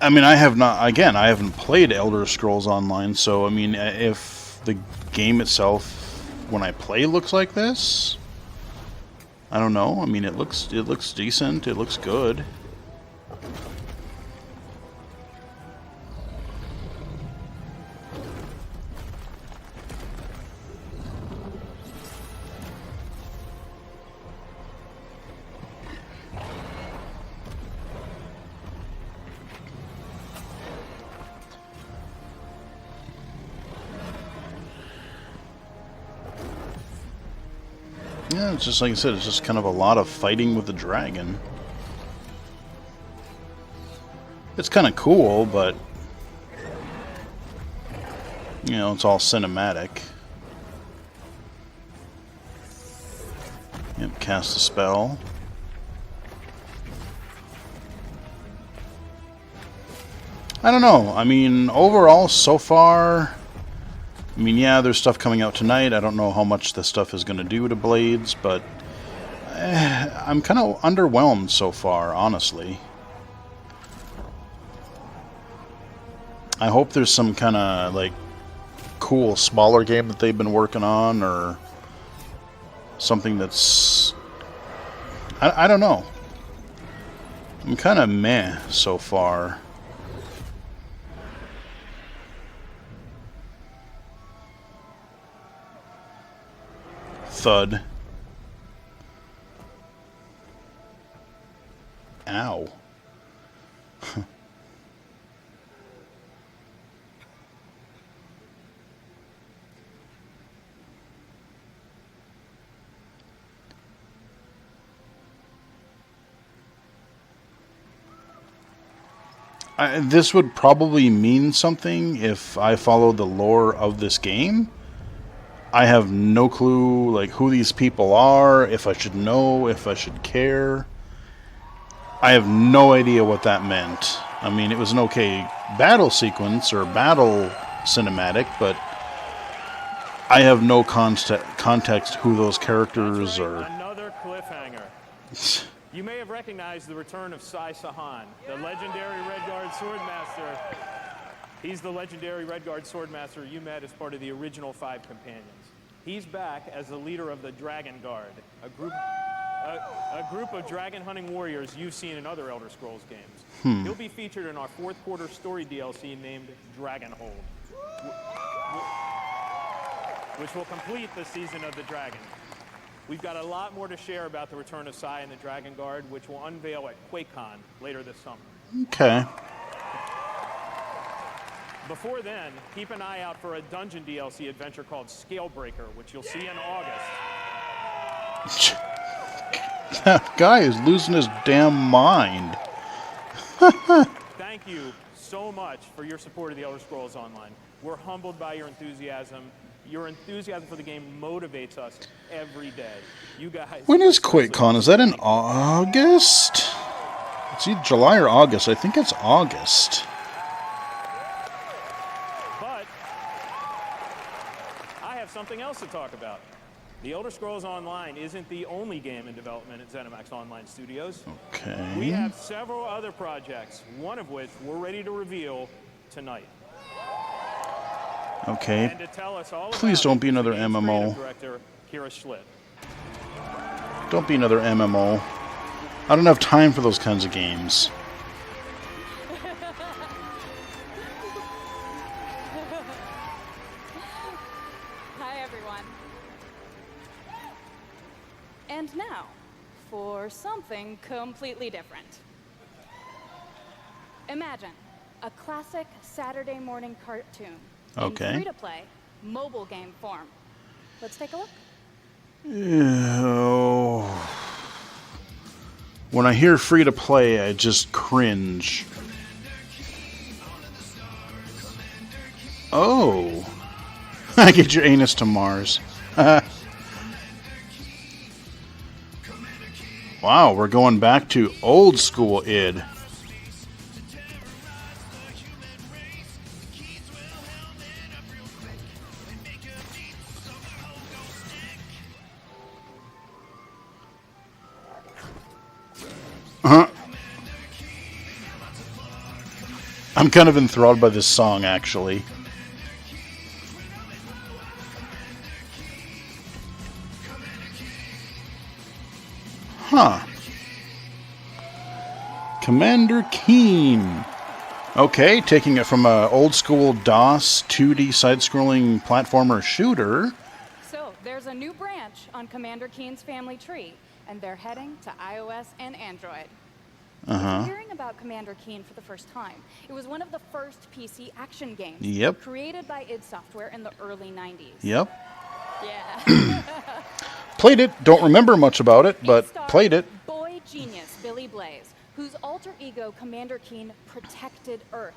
Speaker 1: I mean, I haven't played Elder Scrolls Online, so, I mean, if the game itself, when I play, looks like this, I don't know. I mean, it looks decent, it looks good. Yeah, it's just like I said, it's just kind of a lot of fighting with the dragon. It's kind of cool, but it's all cinematic. Yep, cast a spell. I don't know. I mean, overall, so far, yeah, there's stuff coming out tonight. I don't know how much this stuff is going to do to Blades, but I'm kind of underwhelmed so far, honestly. I hope there's some kind of, like, cool, smaller game that they've been working on, or something that's... I don't know. I'm kind of meh so far. Thud. Ow. This would probably mean something if I followed the lore of this game. I have no clue, like, who these people are, if I should know, if I should care. I have no idea what that meant. I mean, it was an okay battle sequence or battle cinematic, but I have no context who those characters are.
Speaker 2: Another cliffhanger. You may have recognized the return of Sai Sahan, the legendary Redguard Swordmaster. He's the legendary Redguard Swordmaster you met as part of the original 5 companions. He's back as the leader of the Dragon Guard, a group of dragon hunting warriors you've seen in other Elder Scrolls games. He'll be featured in our 4th quarter story DLC named Dragonhold, which will complete the Season of the Dragon. We've got a lot more to share about the return of Sai and the Dragon Guard, which will unveil at QuakeCon later this summer.
Speaker 1: Okay.
Speaker 2: Before then, keep an eye out for a dungeon DLC adventure called Scalebreaker, which you'll see in August.
Speaker 1: That guy is losing his damn mind.
Speaker 2: Thank you so much for your support of the Elder Scrolls Online. We're humbled by your enthusiasm. Your enthusiasm for the game motivates us every day. You guys...
Speaker 1: When is QuakeCon? Is that in August? It's either July or August. I think it's August.
Speaker 2: But I have something else to talk about. The Elder Scrolls Online isn't the only game in development at ZeniMax Online Studios.
Speaker 1: Okay.
Speaker 2: We have several other projects, one of which we're ready to reveal tonight.
Speaker 1: Okay.
Speaker 2: And to tell us all
Speaker 1: Please don't be another MMO.
Speaker 2: Director, Kira Schlitt.
Speaker 1: Don't be another MMO. I don't have time for those kinds of games.
Speaker 3: Hi, everyone. And now, for something completely different. Imagine a classic Saturday morning cartoon.
Speaker 1: Okay.
Speaker 3: In free-to-play, mobile game form. Let's take a look.
Speaker 1: Ew. When I hear free-to-play, I just cringe. Oh. I get your anus to Mars. Wow, we're going back to old school id. I'm kind of enthralled by this song, actually. Huh. Commander Keen. Okay, taking it from a old school DOS 2D side-scrolling platformer shooter.
Speaker 3: So, there's a new branch on Commander Keen's family tree, and they're heading to iOS and Android. If you're hearing about Commander Keen for the first time, it was one of the first PC action games.
Speaker 1: Yep.
Speaker 3: Created by id Software in the early 90s.
Speaker 1: Yep.
Speaker 3: Yeah.
Speaker 1: Played it. Don't remember much about it, but played it.
Speaker 3: Boy genius Billy Blaze, whose alter ego Commander Keen protected Earth.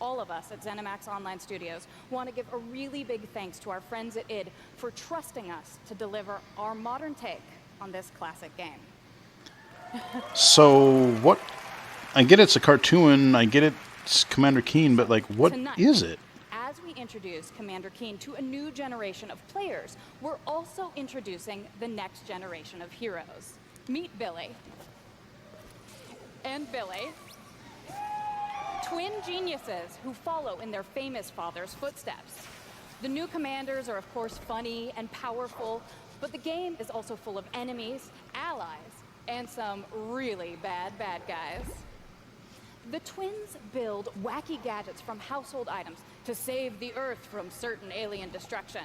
Speaker 3: All of us at ZeniMax Online Studios want to give a really big thanks to our friends at id for trusting us to deliver our modern take on this classic game.
Speaker 1: So, what... I get it's a cartoon, I get it's Commander Keen, but, like, what
Speaker 3: Tonight,
Speaker 1: is it?
Speaker 3: As we introduce Commander Keen to a new generation of players, we're also introducing the next generation of heroes. Meet Billy. And Billy. Twin geniuses who follow in their famous father's footsteps. The new commanders are, of course, funny and powerful, but the game is also full of enemies, allies, and some really bad guys. The twins build wacky gadgets from household items to save the Earth from certain alien destruction.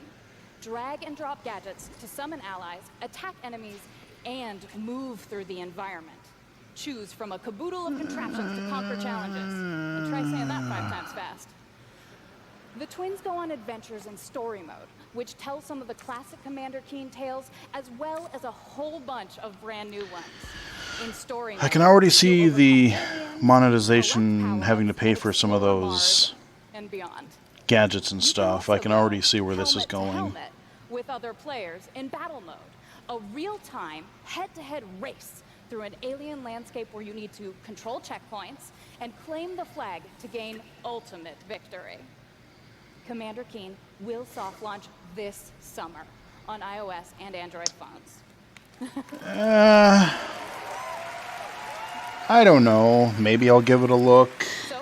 Speaker 3: Drag and drop gadgets to summon allies, attack enemies, and move through the environment. Choose from a caboodle of contraptions to conquer challenges. And try saying that 5 times fast. The twins go on adventures in story mode, which tells some of the classic Commander Keen tales, as well as a whole bunch of brand new ones. In story
Speaker 1: I can already see the monetization having to pay for some of those
Speaker 3: and beyond.
Speaker 1: gadgets and stuff. I can already see where this is going.
Speaker 3: Helmet with other players in battle mode. A real-time, head-to-head race through an alien landscape where you need to control checkpoints and claim the flag to gain ultimate victory. Commander Keen will soft launch this summer on iOS and Android phones.
Speaker 1: I don't know. Maybe I'll give it a look.
Speaker 3: So,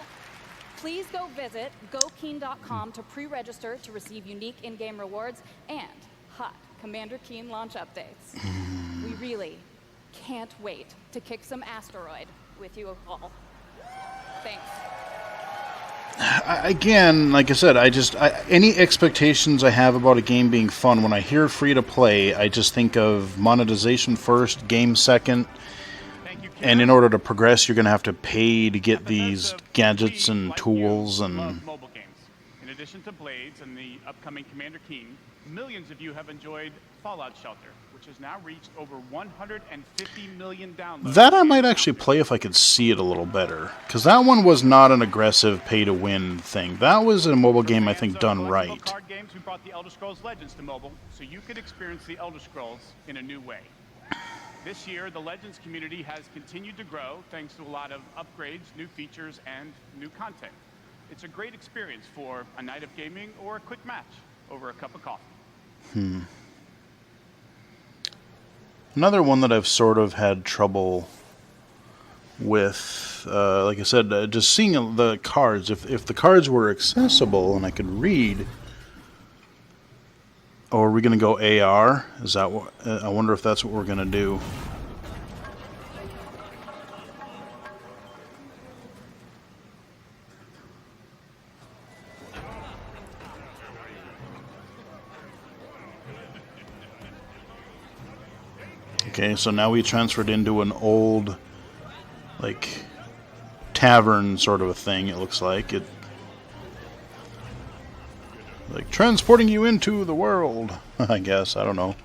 Speaker 3: please go visit gokeen.com to pre-register to receive unique in-game rewards and hot Commander Keen launch updates. We really can't wait to kick some asteroid with you all. Thanks.
Speaker 1: Again, like I said, any expectations I have about a game being fun, when I hear free to play, I just think of monetization first, game second, and in order to progress, you're going to have to pay to get these gadgets and tools and.
Speaker 4: Mobile games. In addition to Blades and the upcoming Commander Keen, millions of you have enjoyed Fallout Shelter, which has now reached over 150 million downloads.
Speaker 1: That I might actually play if I could see it a little better, because that one was not an aggressive pay-to-win thing. That was a mobile game, I think, done right.
Speaker 4: Card games, we brought the Elder Scrolls Legends to mobile, so you could experience the Elder Scrolls in a new way. This year, the Legends community has continued to grow thanks to a lot of upgrades, new features, and new content. It's a great experience for a night of gaming or a quick match over a cup of coffee.
Speaker 1: Another one that I've sort of had trouble with, like I said, just seeing the cards. If the cards were accessible and I could read, or are we going to go AR? Is that what? I wonder if that's what we're going to do. Okay, so now we transferred into an old, like, tavern sort of a thing, it looks like. It, like, transporting you into the world, I guess. I don't know.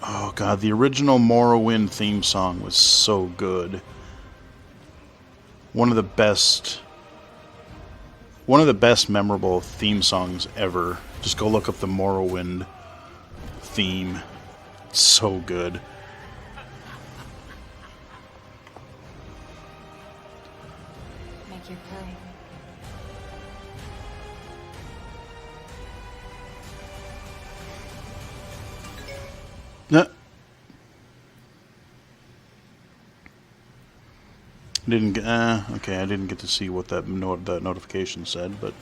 Speaker 1: Oh, God, the original Morrowind theme song was so good. One of the best memorable theme songs ever. Just go look up the Morrowind theme. It's so good.
Speaker 3: Make your play.
Speaker 1: Didn't get, okay, I didn't get to see what that notification said, but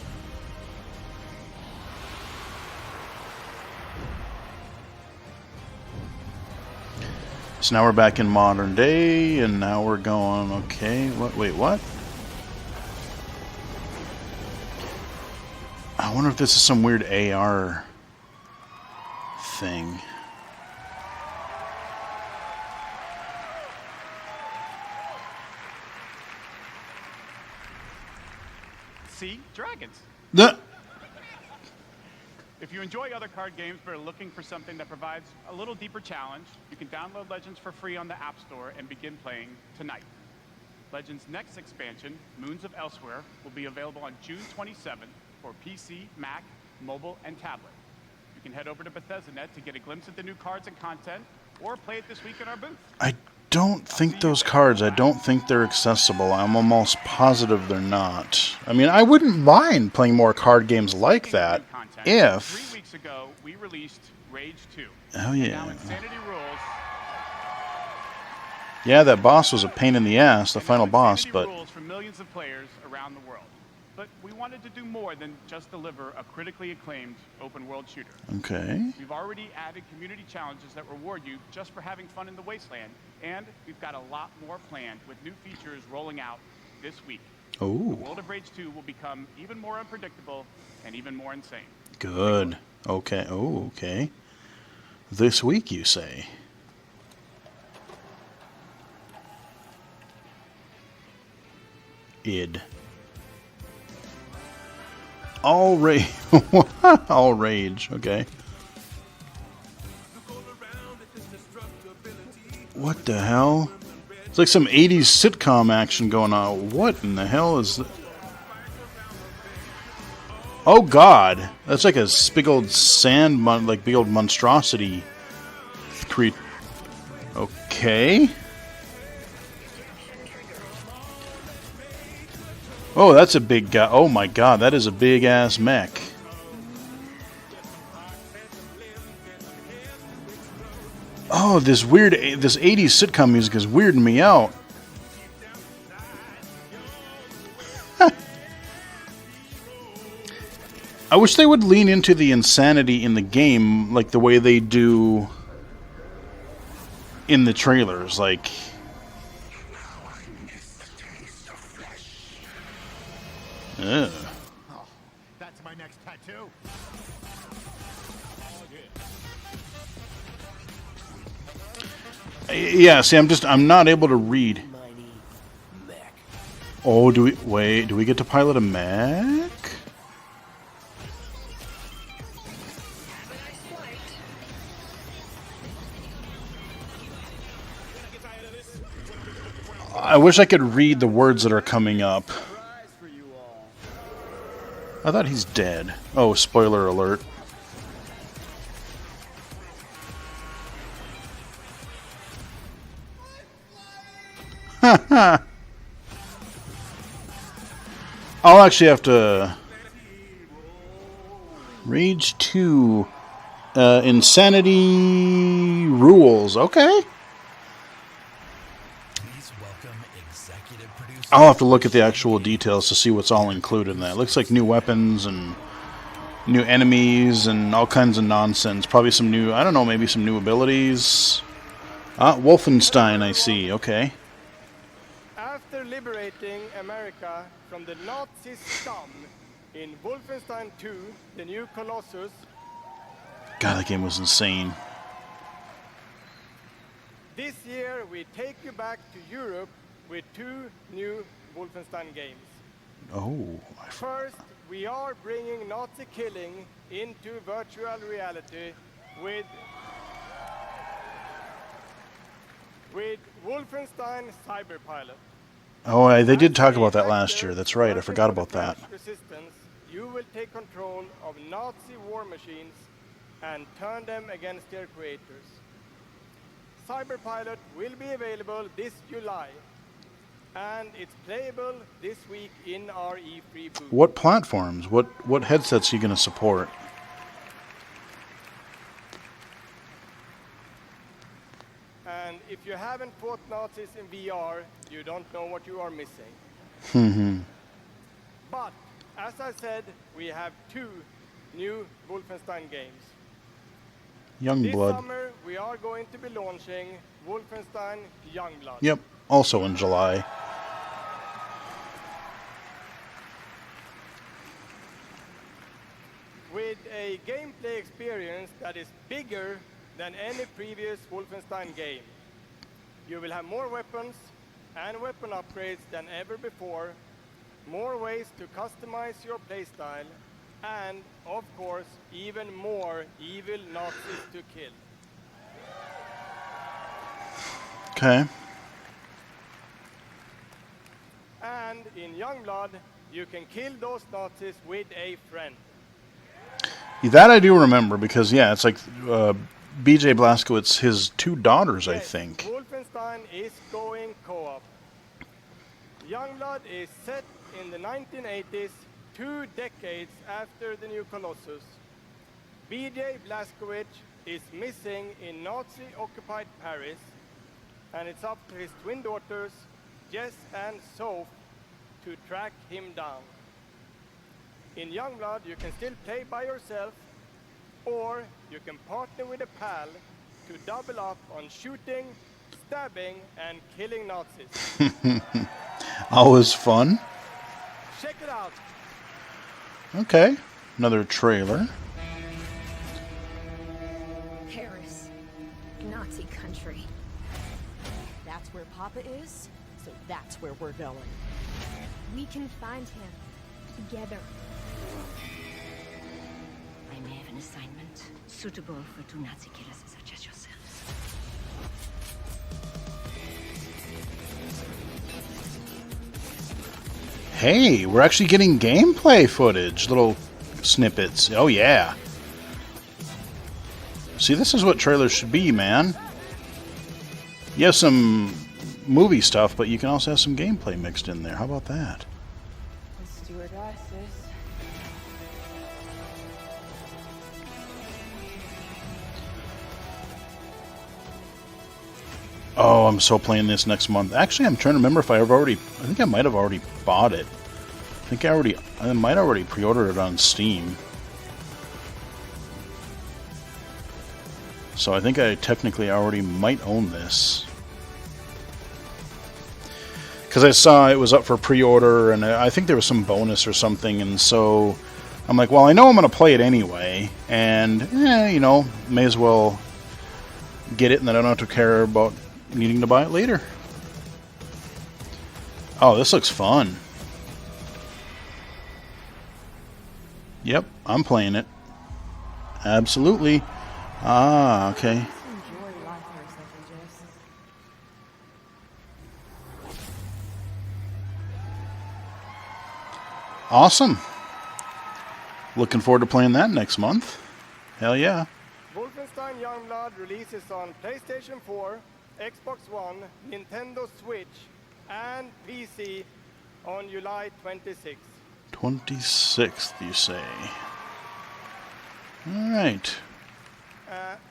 Speaker 1: so now we're back in modern day, and now we're going, okay, what, wait, what? I wonder if this is some weird AR thing.
Speaker 4: See? Dragons. If you enjoy other card games but are looking for something that provides a little deeper challenge, you can download Legends for free on the App Store and begin playing tonight. Legends' next expansion, Moons of Elsewhere, will be available on June 27th for PC, Mac, mobile, and tablet. You can head over to Bethesda.net to get a glimpse at the new cards and content, or play it this week at our booth.
Speaker 1: I don't think those cards, I don't think they're accessible. I'm almost positive they're not. I mean, I wouldn't mind playing more card games like that if...
Speaker 4: 3 weeks ago, we released Rage 2.
Speaker 1: Oh, yeah.
Speaker 4: Now Insanity Rules.
Speaker 1: Yeah, that boss was a pain in the ass, the final boss, but...
Speaker 4: rules for millions of players around the world. But we wanted to do more than just deliver a critically acclaimed open-world shooter.
Speaker 1: Okay.
Speaker 4: We've already added community challenges that reward you just for having fun in the wasteland, and we've got a lot more planned with new features rolling out this week.
Speaker 1: Oh.
Speaker 4: The World of Rage 2 will become even more unpredictable and even more insane.
Speaker 1: Good. Okay. Oh, okay. This week, you say? Id. All rage. All rage. Okay. What the hell? It's like some 80s sitcom action going on. What in the hell is that? Oh God, that's like a big old sand, like big old monstrosity. Okay. Oh, that's a big guy. Oh my God, that is a big ass mech. Oh, this 80s sitcom music is weirding me out. I wish they would lean into the insanity in the game like the way they do in the trailers. Like, ugh.
Speaker 9: Oh, that's my next tattoo.
Speaker 1: Yeah, see, I'm not able to read. Oh, do we get to pilot a mech? I wish I could read the words that are coming up. I thought he's dead. Oh, spoiler alert. I'll actually have to... Rage 2. Insanity Rules. Okay. I'll have to look at the actual details to see what's all included in that. It looks like new weapons and new enemies and all kinds of nonsense. Probably some new, I don't know, maybe some new abilities. Wolfenstein, I see. Okay.
Speaker 5: After liberating America from the Nazi scum in Wolfenstein 2, the new Colossus...
Speaker 1: God, that game was insane.
Speaker 5: This year, we take you back to Europe with 2 new Wolfenstein games.
Speaker 1: Oh.
Speaker 5: First, we are bringing Nazi killing into virtual reality with Wolfenstein Cyberpilot.
Speaker 1: Oh, they did talk about that last year. That's right. I forgot about that.
Speaker 5: Resistance, you will take control of Nazi war machines and turn them against their creators. Cyberpilot will be available this July, and it's playable this week in our E3 booth.
Speaker 1: What platforms? What headsets are you going to support?
Speaker 5: And if you haven't fought Nazis in VR, you don't know what you are missing. But, as I said, we have 2 new Wolfenstein games.
Speaker 1: Youngblood.
Speaker 5: This summer, we are going to be launching Wolfenstein Youngblood.
Speaker 1: Yep, also in July.
Speaker 5: With a gameplay experience that is bigger than any previous Wolfenstein game. You will have more weapons and weapon upgrades than ever before, more ways to customize your playstyle, and, of course, even more evil Nazis to kill.
Speaker 1: Okay.
Speaker 5: And in Youngblood, you can kill those Nazis with a friend.
Speaker 1: That I do remember because, yeah, it's like BJ Blazkowicz his two daughters, I
Speaker 5: Yes,
Speaker 1: think.
Speaker 5: Wolfenstein is going co-op. Youngblood is set in the 1980s, 2 decades after the new Colossus. BJ Blazkowicz is missing in Nazi-occupied Paris, and it's up to his twin daughters, Jess and Soph, to track him down. In Youngblood, you can still play by yourself, or you can partner with a pal to double up on shooting, stabbing, and killing Nazis.
Speaker 1: Always fun.
Speaker 5: Check it out.
Speaker 1: Okay, another trailer.
Speaker 7: Paris, Nazi country. That's where Papa is, so that's where we're going. We can find him together.
Speaker 11: I may have an assignment suitable for 2 Nazi killers such as yourselves.
Speaker 1: Hey, we're actually getting gameplay footage, little snippets. Oh yeah. See, this is what trailers should be, man. You have some movie stuff, but you can also have some gameplay mixed in there. How about that?
Speaker 17: Let's do our glasses.
Speaker 1: Oh, I'm so playing this next month. Actually, I'm trying to remember if I've already... I think I might have already bought it. I think I might already pre-ordered it on Steam. So I think I technically already might own this. Because I saw it was up for pre-order, and I think there was some bonus or something, and so I'm like, well, I know I'm going to play it anyway, and, you know, may as well get it, and then I don't have to care about needing to buy it later. Oh, this looks fun. Yep, I'm playing it. Absolutely. Ah, okay.
Speaker 17: Enjoy life for a second, Jess.
Speaker 1: Awesome. Looking forward to playing that next month. Hell yeah.
Speaker 5: Wolfenstein Youngblood releases on PlayStation 4, Xbox One, Nintendo Switch, and PC on July 26th.
Speaker 1: 26th, you say. Alright.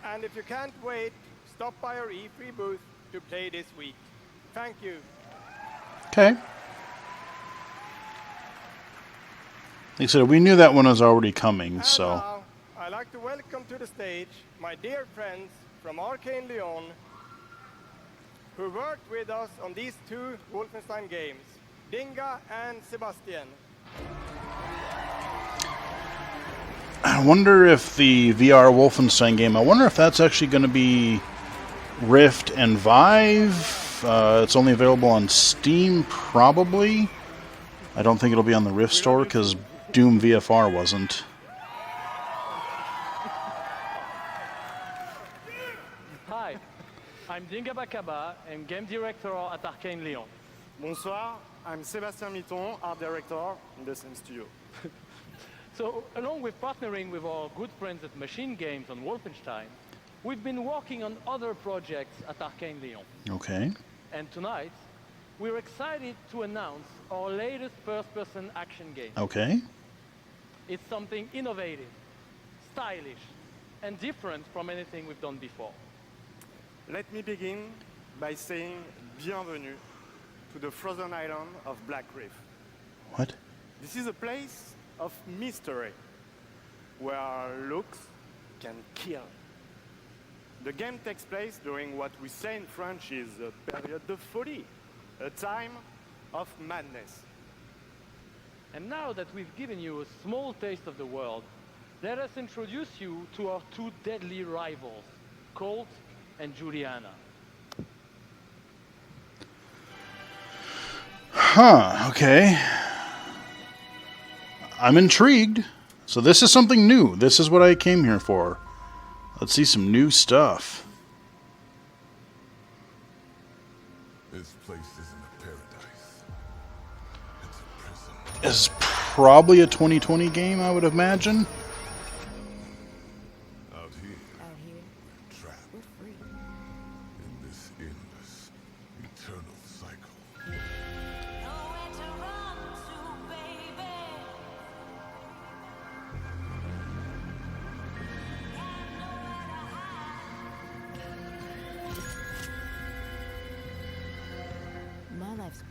Speaker 5: And if you can't wait, stop by our E3 booth to play this week. Thank you.
Speaker 1: Okay. Like I said, we knew that one was already coming, so...
Speaker 5: Now, I'd like to welcome to the stage my dear friends from Arcane Lyon, who worked with us on these 2 Wolfenstein games, Dinga and Sebastian.
Speaker 1: I wonder if the VR Wolfenstein game, I wonder if that's actually going to be Rift and Vive. It's only available on Steam, probably. I don't think it'll be on the Rift store, because Doom VFR wasn't.
Speaker 12: Hi, I'm Dinga Bakaba, and game director at Arcane Lyon.
Speaker 24: Bonsoir, I'm Sébastien Mitton, art director in the same studio.
Speaker 12: So, along with partnering with our good friends at Machine Games on Wolfenstein, we've been working on other projects at Arcane Lyon.
Speaker 1: Okay.
Speaker 12: And tonight, we're excited to announce our latest first-person action game.
Speaker 1: Okay.
Speaker 12: It's something innovative, stylish, and different from anything we've done before.
Speaker 24: Let me begin by saying bienvenue to the frozen island of Black Reef.
Speaker 1: What?
Speaker 24: This is a place of mystery, where looks can kill. The game takes place during what we say in French is a période de folie, a time of madness.
Speaker 12: And now that we've given you a small taste of the world, let us introduce you to our 2 deadly rivals, Colt and Juliana.
Speaker 1: Huh, okay. I'm intrigued. So this is something new. This is what I came here for. Let's see some new stuff.
Speaker 6: This place isn't a paradise. It's a prison.
Speaker 1: This is probably a 2020 game, I would imagine.
Speaker 6: Out here,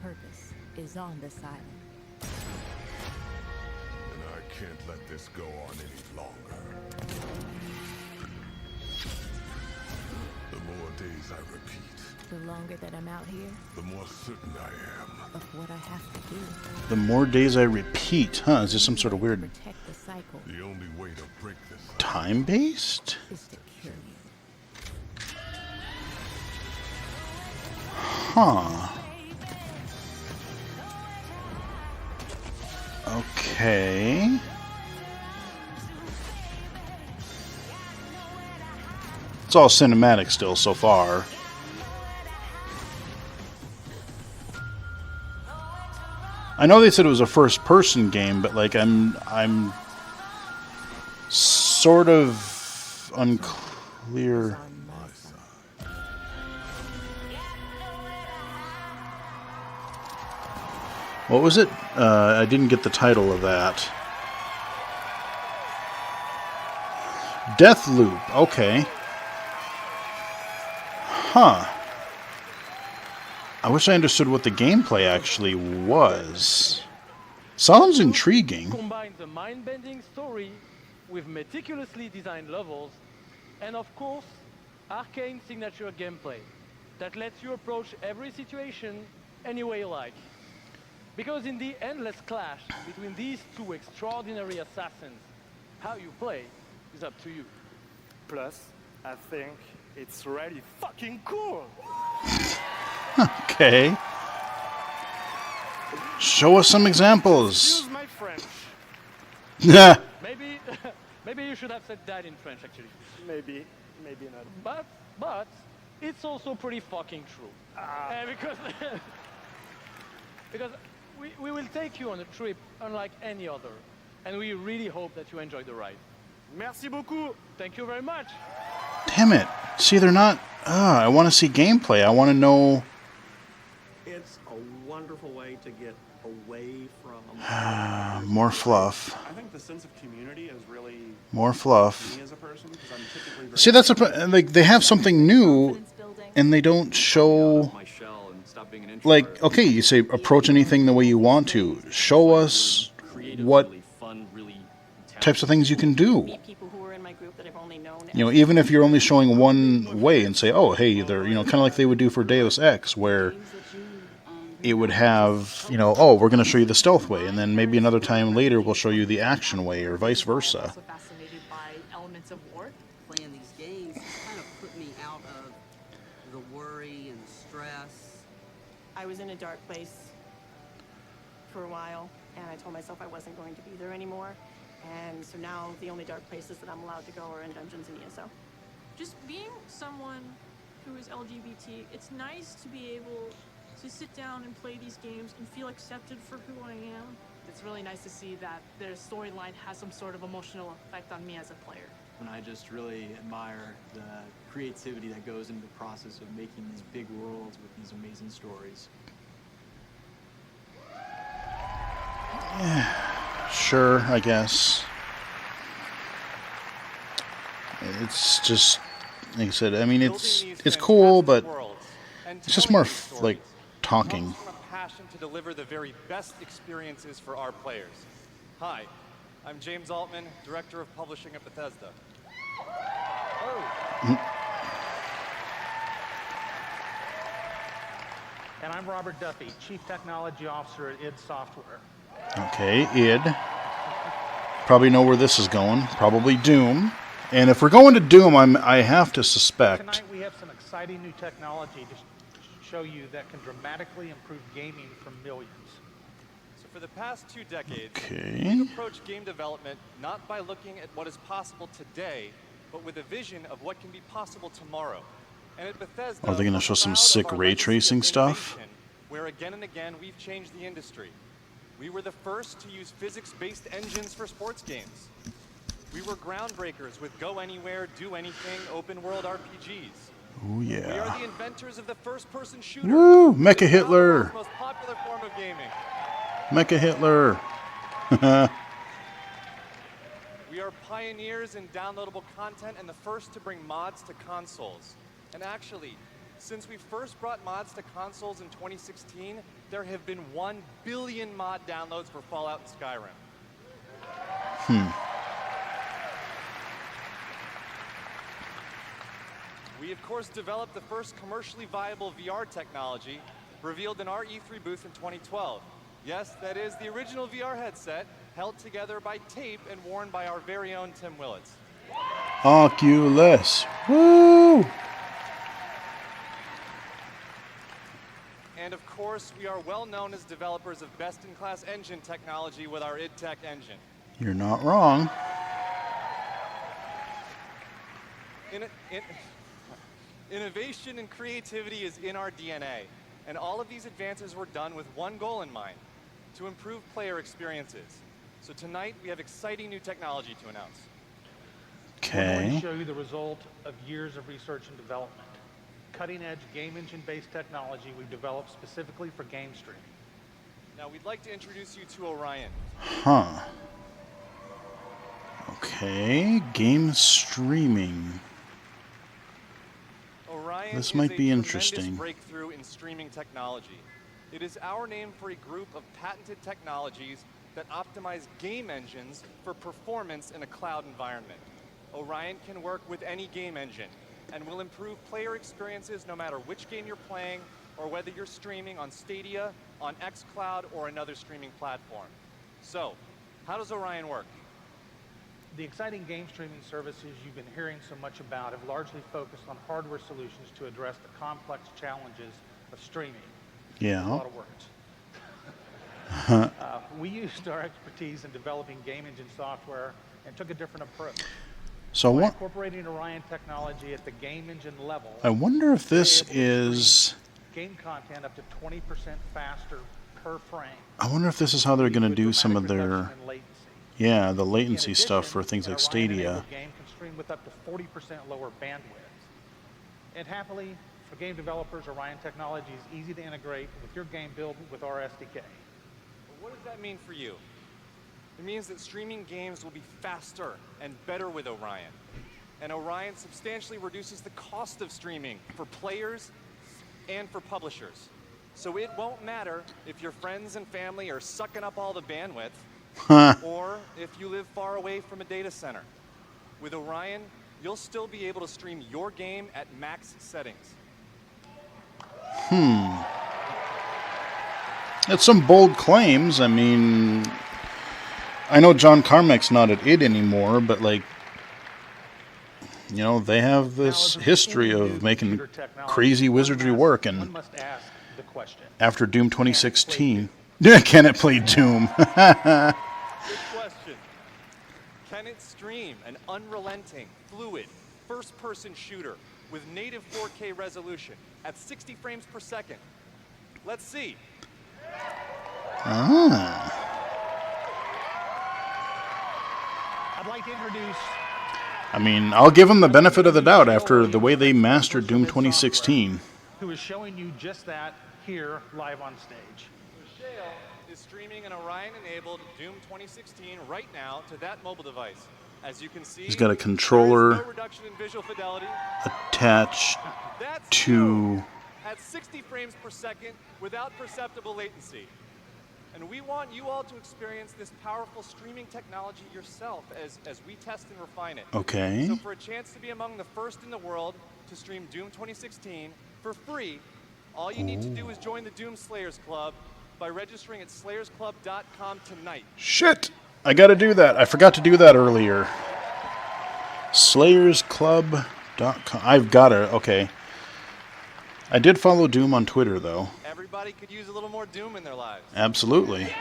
Speaker 8: purpose is on this island.
Speaker 10: And I can't let this go on any longer. The more days I repeat,
Speaker 8: The longer that I'm out here,
Speaker 10: the more certain I am
Speaker 8: of what I have to do.
Speaker 1: The more days I repeat. Huh, is this some sort of weird
Speaker 8: Protect the cycle
Speaker 10: the only way to break this
Speaker 1: time-based?
Speaker 8: is to kill you.
Speaker 1: Huh. Okay. It's all cinematic still so far. I know they said it was a first-person game, but like I'm sort of unclear. What was it? I didn't get the title of that. Deathloop. Okay. Huh. I wish I understood what the gameplay actually was. Sounds intriguing.
Speaker 12: Combines a mind-bending story with meticulously designed levels, and of course, arcane signature gameplay that lets you approach every situation any way you like. Because in the endless clash between these two extraordinary assassins, how you play is up to you.
Speaker 24: Plus, I think it's really fucking cool.
Speaker 1: Okay. Show us some examples.
Speaker 24: Excuse my French.
Speaker 1: Yeah.
Speaker 12: Maybe you should have said that in French, actually.
Speaker 24: Maybe not.
Speaker 12: But it's also pretty fucking true. Because we will take you on a trip unlike any other, and we really hope that you enjoy the ride.
Speaker 24: Merci beaucoup.
Speaker 12: Thank you very much.
Speaker 1: Damn it. See, they're not... I want to see gameplay. I want to know...
Speaker 22: It's a wonderful way to get away from...
Speaker 1: more fluff.
Speaker 14: I think the sense of community is really...
Speaker 1: More fluff.
Speaker 14: me as a person, 'cause I'm typically very
Speaker 1: See, that's like they have something new, and they don't show... Like, okay, you say approach anything the way you want to. Show us what types of things you can do. You know, even if you're only showing one way and say, oh, hey, they're, you know, kind of like they would do for Deus Ex, where it would have, you know, oh, we're going to show you the stealth way, and then maybe another time later we'll show you the action way, or vice versa.
Speaker 23: Fascinated by elements of war. Playing these games kind of put me out of the worry and stress.
Speaker 15: I was in a dark place for a while, and I told myself I wasn't going to be there anymore. And so now the only dark places that I'm allowed to go are in dungeons and ESO.
Speaker 25: Just being someone who is LGBT, it's nice to be able to sit down and play these games and feel accepted for who I am.
Speaker 26: It's really nice to see that their storyline has some sort of emotional effect on me as a player.
Speaker 20: And I just really admire the creativity that goes into the process of making these big worlds with these amazing stories.
Speaker 1: Yeah, sure, I guess. It's just, like I said, I mean, it's cool, but it's just more like talking.
Speaker 27: From a passion to deliver the very best experiences for our players. Hi, I'm James Altman, Director of Publishing at Bethesda.
Speaker 28: And I'm Robert Duffy, Chief Technology Officer at id Software.
Speaker 1: Okay, id. Probably know where this is going. Probably Doom. And if we're going to Doom, I have to suspect.
Speaker 28: Tonight we have some exciting new technology to show you that can dramatically improve gaming for millions.
Speaker 27: So for the past 2 decades,
Speaker 1: Okay.
Speaker 27: we've approached game development not by looking at what is possible today, but with a vision of what can be possible tomorrow. And at Bethesda,
Speaker 1: Are they going to show some sick ray tracing stuff?
Speaker 27: where again and again we've changed the industry. We were the first to use physics-based engines for sports games. We were groundbreakers with go anywhere, do anything, open world RPGs.
Speaker 1: Oh
Speaker 27: We
Speaker 1: yeah.
Speaker 27: are the inventors of the first-person shooter.
Speaker 1: Woo! Mecha Hitler.
Speaker 27: The most popular form of gaming.
Speaker 1: Mecha Hitler.
Speaker 27: We are pioneers in downloadable content and the first to bring mods to consoles. And actually, Since we first brought mods to consoles in 2016, there have been 1 billion mod downloads for Fallout and Skyrim. We, of course, developed the first commercially viable VR technology revealed in our E3 booth in 2012. Yes, that is the original VR headset, held together by tape and worn by our very own Tim Willits.
Speaker 1: Oculus. Woo!
Speaker 27: And of course, we are well known as developers of best-in-class engine technology with our IdTech engine.
Speaker 1: You're not wrong.
Speaker 27: Innovation and creativity is in our DNA, and all of these advances were done with one goal in mind: to improve player experiences. So tonight, we have exciting new technology to announce.
Speaker 28: We're going
Speaker 1: Okay.
Speaker 28: to show you the result of years of research and development. Cutting-edge game engine-based technology we've developed specifically for game streaming.
Speaker 27: Now, we'd like to introduce you to Orion.
Speaker 1: Huh. Okay. Game streaming.
Speaker 27: Orion
Speaker 1: This
Speaker 27: is
Speaker 1: might
Speaker 27: a
Speaker 1: be
Speaker 27: tremendous
Speaker 1: interesting.
Speaker 27: breakthrough in streaming technology. It is our name for a group of patented technologies that optimize game engines for performance in a cloud environment. Orion can work with any game engine and will improve player experiences no matter which game you're playing or whether you're streaming on Stadia, on xCloud, or another streaming platform. So, how does Orion work?
Speaker 28: The exciting game streaming services you've been hearing so much about have largely focused on hardware solutions to address the complex challenges of streaming.
Speaker 1: Yeah.
Speaker 28: A lot of words. We used our expertise in developing game engine software and took a different approach.
Speaker 1: So
Speaker 28: By
Speaker 1: what?
Speaker 28: incorporating Orion technology at the game engine level,
Speaker 1: I wonder if this is.
Speaker 28: game content up to 20% faster per frame.
Speaker 1: I wonder if this is how they're going to do some of their.
Speaker 28: Reduction in latency.
Speaker 1: Yeah, the
Speaker 28: In
Speaker 1: latency stuff
Speaker 28: addition,
Speaker 1: for things
Speaker 28: an
Speaker 1: like
Speaker 28: Orion-enabled
Speaker 1: Stadia.
Speaker 28: game can stream with up to 40% lower bandwidth. And happily, for game developers, Orion technology is easy to integrate with your game build with our SDK.
Speaker 27: Well, what does that mean for you? It means that streaming games will be faster and better with Orion. And Orion substantially reduces the cost of streaming for players and for publishers. So it won't matter if your friends and family are sucking up all the bandwidth or if you live far away from a data center. With Orion, you'll still be able to stream your game at max settings.
Speaker 1: That's some bold claims. I mean, I know John Carmack's not at id anymore, but like, you know, they have this history of making crazy wizardry work,
Speaker 28: One
Speaker 1: and
Speaker 28: must ask the question.
Speaker 1: after Doom 2016, can it play Doom?
Speaker 27: Good question. Can it stream an unrelenting, fluid, first-person shooter with native 4K resolution at 60 frames per second? Let's see.
Speaker 1: Ah.
Speaker 28: I'd like to introduce
Speaker 1: I mean, I'll give them the benefit of the doubt after the way they mastered Doom 2016.
Speaker 28: who is showing you just that here live on stage.
Speaker 27: Michelle is streaming an Orion-enabled Doom 2016 right now to that mobile device. As you can see,
Speaker 1: He's got a
Speaker 27: there is
Speaker 1: controller
Speaker 27: no reduction in visual fidelity.
Speaker 1: attached
Speaker 27: That's
Speaker 1: to.
Speaker 27: at 60 frames per second without perceptible latency. And we want you all to experience this powerful streaming technology yourself as we test and refine it.
Speaker 1: Okay.
Speaker 27: So for a chance to be among the first in the world to stream Doom 2016 for free, all you need to do is join the Doom Slayers Club by registering at slayersclub.com tonight.
Speaker 1: Shit! I gotta do that. I forgot to do that earlier. SlayersClub.com. I've got it. Okay. I did follow Doom on Twitter, though.
Speaker 27: Everybody could use a little more Doom in their lives.
Speaker 1: Absolutely.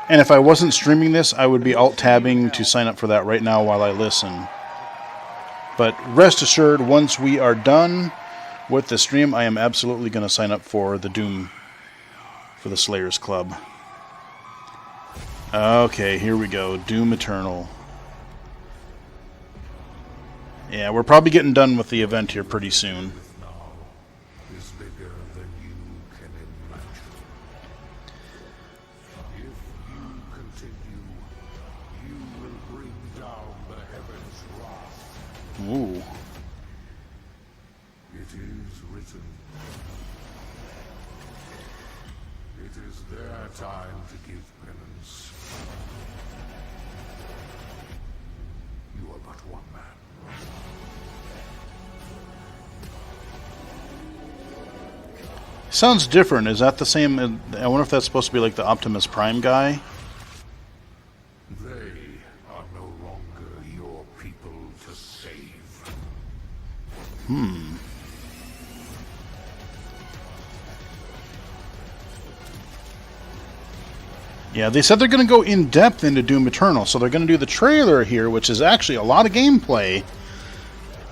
Speaker 1: And if I wasn't streaming this, I would be alt-tabbing to sign up for that right now while I listen. But rest assured, once we are done with the stream, I am absolutely going to sign up for the Doom, for the Slayers Club. Okay, here we go. Doom Eternal. Yeah, we're probably getting done with the event here pretty soon.
Speaker 10: Is bigger than you can imagine. If you continue, you will bring down the heavens' wrath.
Speaker 1: Ooh.
Speaker 10: is their time to give penance. You are but one man.
Speaker 1: Sounds different. Is that the same? I wonder if that's supposed to be like the Optimus Prime guy.
Speaker 10: They are no longer your people to save.
Speaker 1: Yeah, they said they're going to go in depth into Doom Eternal, so they're going to do the trailer here, which is actually a lot of gameplay.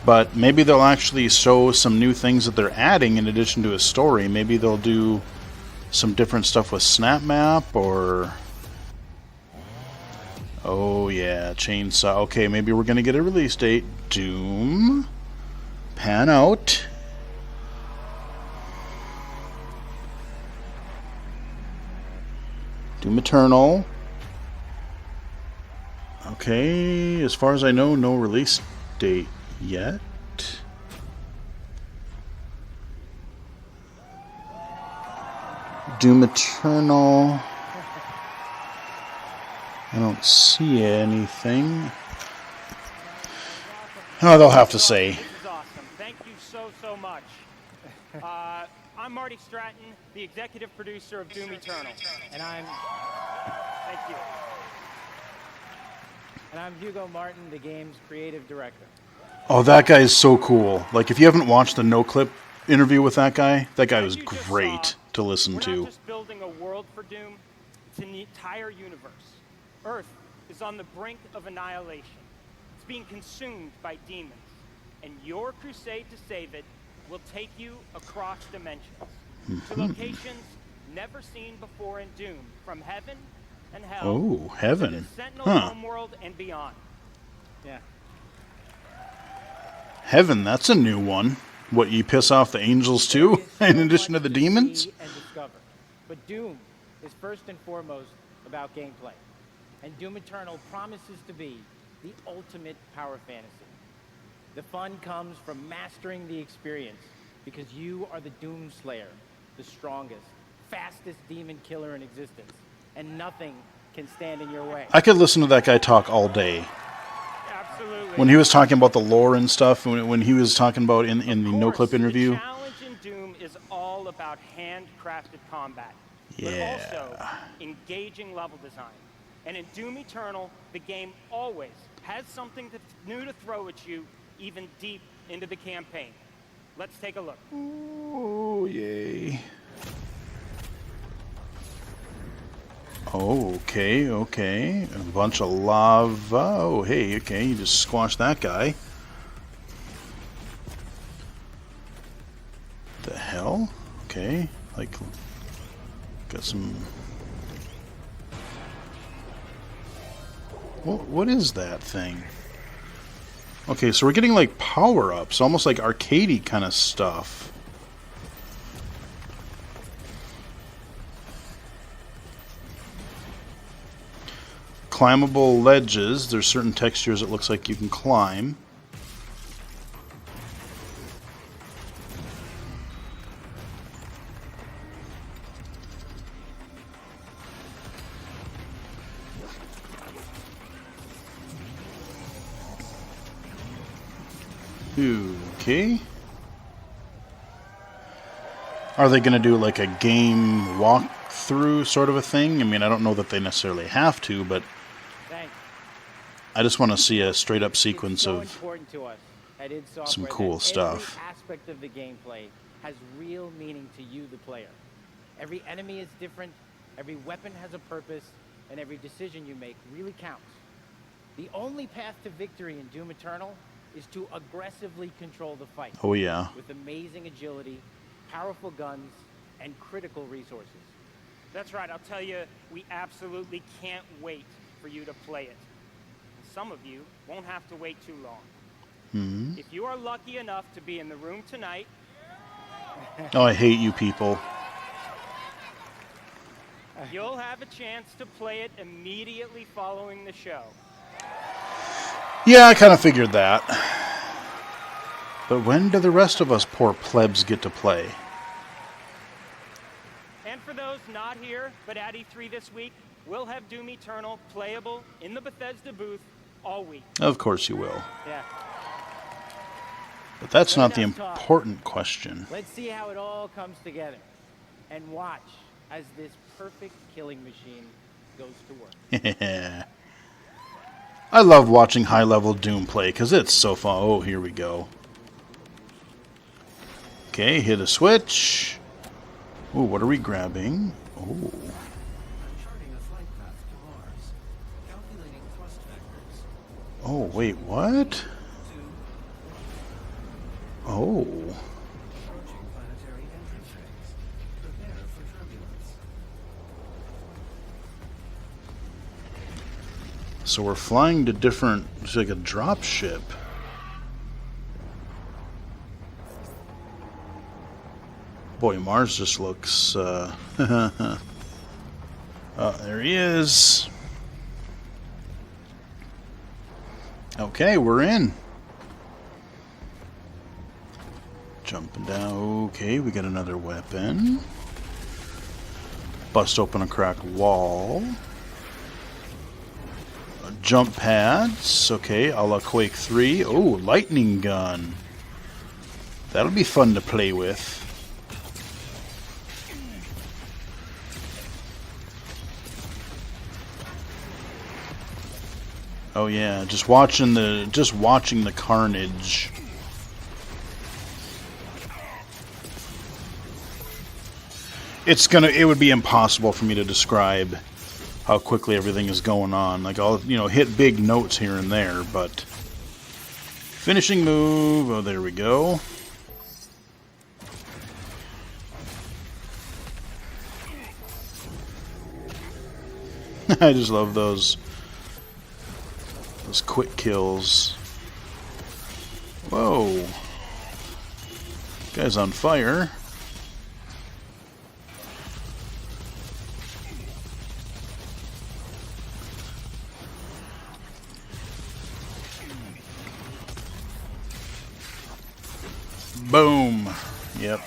Speaker 1: But maybe they'll actually show some new things that they're adding in addition to a story. Maybe they'll do some different stuff with Snap Map, or... Oh yeah, Chainsaw. Okay, maybe we're going to get a release date. Doom. Pan out. Doom Eternal. Okay, as far as I know, no release date yet. Doom Eternal. I don't see anything. Oh, they'll have to say.
Speaker 5: This is awesome. Thank you so much. I'm Marty Stratton, the executive producer of Doom Eternal.
Speaker 2: And I'm
Speaker 5: Thank you.
Speaker 2: Hugo Martin, the game's creative director.
Speaker 1: Oh, that guy is so cool. Like, if you haven't watched the no-clip interview with that guy was great to listen
Speaker 5: We're
Speaker 1: to.
Speaker 5: not just building a world for Doom, it's an entire universe. Earth is on the brink of annihilation. It's being consumed by demons. And your crusade to save it will take you across dimensions to locations never seen before in Doom, from heaven and hell
Speaker 1: Oh,
Speaker 5: to
Speaker 1: heaven.
Speaker 5: the Sentinel
Speaker 1: Huh.
Speaker 5: homeworld and beyond.
Speaker 2: Yeah.
Speaker 1: Heaven, that's a new one. What, you piss off the angels too, in addition to the demons?
Speaker 2: See and discover. But Doom is first and foremost about gameplay. And Doom Eternal promises to be the ultimate power fantasy. The fun comes from mastering the experience, because you are the Doom Slayer, the strongest, fastest demon killer in existence, and nothing can stand in your way.
Speaker 1: I could listen to that guy talk all day.
Speaker 5: Absolutely.
Speaker 1: When he was talking about the lore and stuff, when he was talking about in the no-clip interview.
Speaker 5: The challenge in Doom is all about handcrafted combat,
Speaker 1: Yeah.
Speaker 5: but also engaging level design. And in Doom Eternal, the game always has something new to throw at you, even deep into the campaign. Let's take a look.
Speaker 1: Oh, yay. Oh, okay. A bunch of lava. Oh, hey, okay, you just squashed that guy. The hell? Okay, like, got some... What is that thing? Okay, so we're getting like power-ups, almost like arcadey kind of stuff. Climbable ledges. There's certain textures it looks like you can climb. Okay. Are they going to do like a game walkthrough sort of a thing? I mean, I don't know that they necessarily have to, but
Speaker 2: Thanks.
Speaker 1: I just want to see a straight up sequence
Speaker 2: So
Speaker 1: of
Speaker 2: important to us at id Software
Speaker 1: some
Speaker 2: that
Speaker 1: cool stuff.
Speaker 2: Every aspect of the gameplay has real meaning to you, the player. Every enemy is different, every weapon has a purpose, and every decision you make really counts. The only path to victory in Doom Eternal is to aggressively control the fight.
Speaker 1: Oh, yeah.
Speaker 2: With amazing agility, powerful guns, and critical resources.
Speaker 5: That's right, I'll tell you, we absolutely can't wait for you to play it. Some of you won't have to wait too long.
Speaker 1: Hmm.
Speaker 5: If you are lucky enough to be in the room tonight...
Speaker 1: Oh, I hate you people.
Speaker 5: You'll have a chance to play it immediately following the show.
Speaker 1: Yeah, I kind of figured that. But when do the rest of us poor plebs get to play?
Speaker 2: And for those not here, but at E3 this week, we'll have Doom Eternal playable in the Bethesda booth all week.
Speaker 1: Of course you will.
Speaker 2: Yeah.
Speaker 1: But that's not the
Speaker 2: Enough talk.
Speaker 1: important question.
Speaker 2: Let's see how it all comes together. And watch as this perfect killing machine goes to work.
Speaker 1: I love watching high-level Doom play, because it's so fun. Oh, here we go. Okay, hit a switch. Ooh, what are we grabbing? Oh. Oh, wait, what? Oh. So we're flying to different, it's like a drop ship. Boy, Mars just looks, oh, there he is. Okay, we're in. Jumping down. Okay, we got another weapon. Bust open a cracked wall. Jump pads. Okay, a la Quake 3. Oh, lightning gun. That'll be fun to play with. Oh yeah, just watching the carnage. It would be impossible for me to describe how quickly everything is going on. Like, I'll, hit big notes here and there, but finishing move. Oh, there we go. I just love those quick kills. Whoa. Guy's on fire. Boom. Yep.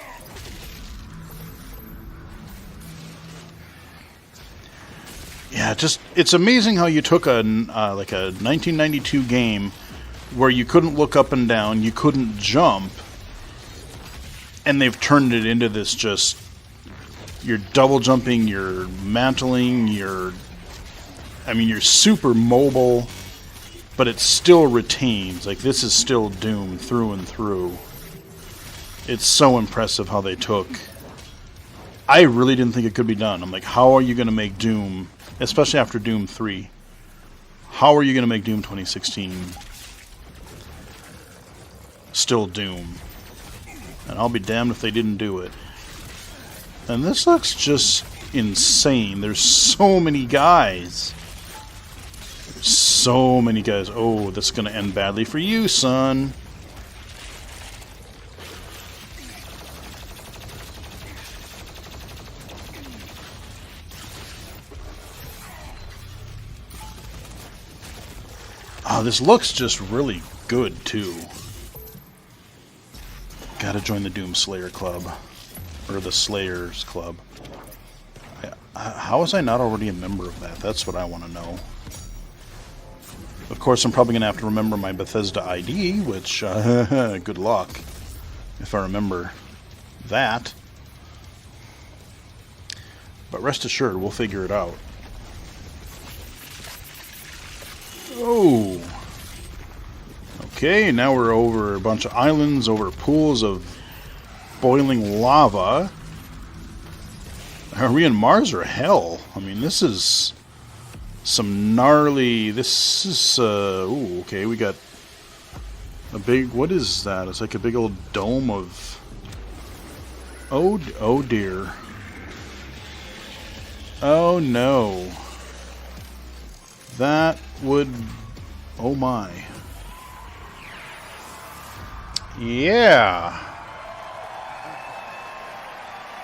Speaker 1: Yeah, it's amazing how you took like a 1992 game where you couldn't look up and down, you couldn't jump, and they've turned it into this just, you're double jumping, you're mantling, you're super mobile, but it still retains. Like, this is still Doom through and through. It's so impressive how they took. I really didn't think it could be done. I'm like, how are you going to make Doom, especially after Doom 3, how are you going to make Doom 2016 still Doom? And I'll be damned if they didn't do it. And this looks just insane. There's so many guys. There's so many guys. Oh, this is going to end badly for you, son. Oh, this looks just really good, too. Gotta join the Doom Slayer Club. Or the Slayers Club. How was I not already a member of that? That's what I want to know. Of course, I'm probably going to have to remember my Bethesda ID, which, good luck, if I remember that. But rest assured, we'll figure it out. Oh! Okay, now we're over a bunch of islands, over pools of boiling lava. Are we in Mars or hell? I mean, this is some gnarly... This is... ooh, okay, we got a big... What is that? It's like a big old dome of... Oh dear. Oh no. That would... Oh my. Yeah.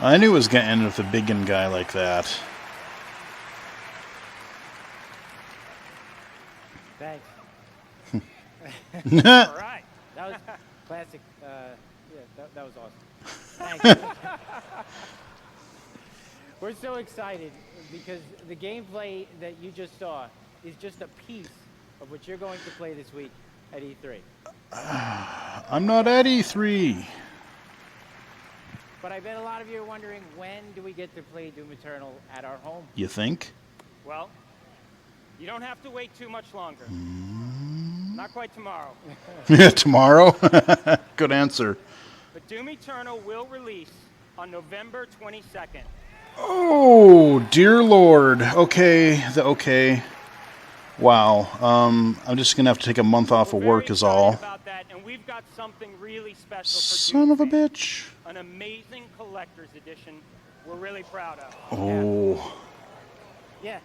Speaker 1: I knew it was going to end with a big-in guy like that.
Speaker 2: Thanks. All right. That was classic. Yeah, that was awesome. Thanks. We're so excited because the gameplay that you just saw is just a piece of what you're going to play this week at E3.
Speaker 1: I'm not at E3.
Speaker 2: But I bet a lot of you are wondering, when do we get to play Doom Eternal at our home?
Speaker 1: You think?
Speaker 5: Well, you don't have to wait too much longer. Not quite tomorrow.
Speaker 1: Yeah, tomorrow? Good answer.
Speaker 5: But Doom Eternal will release on November 22nd.
Speaker 1: Oh, dear Lord. Okay, okay. Wow. I'm just going to have to take a month off of work is all.
Speaker 5: About that, and we've got something really special for
Speaker 1: Son of a bitch.
Speaker 5: An amazing collector's edition we're really proud of.
Speaker 1: Oh.
Speaker 2: Yeah.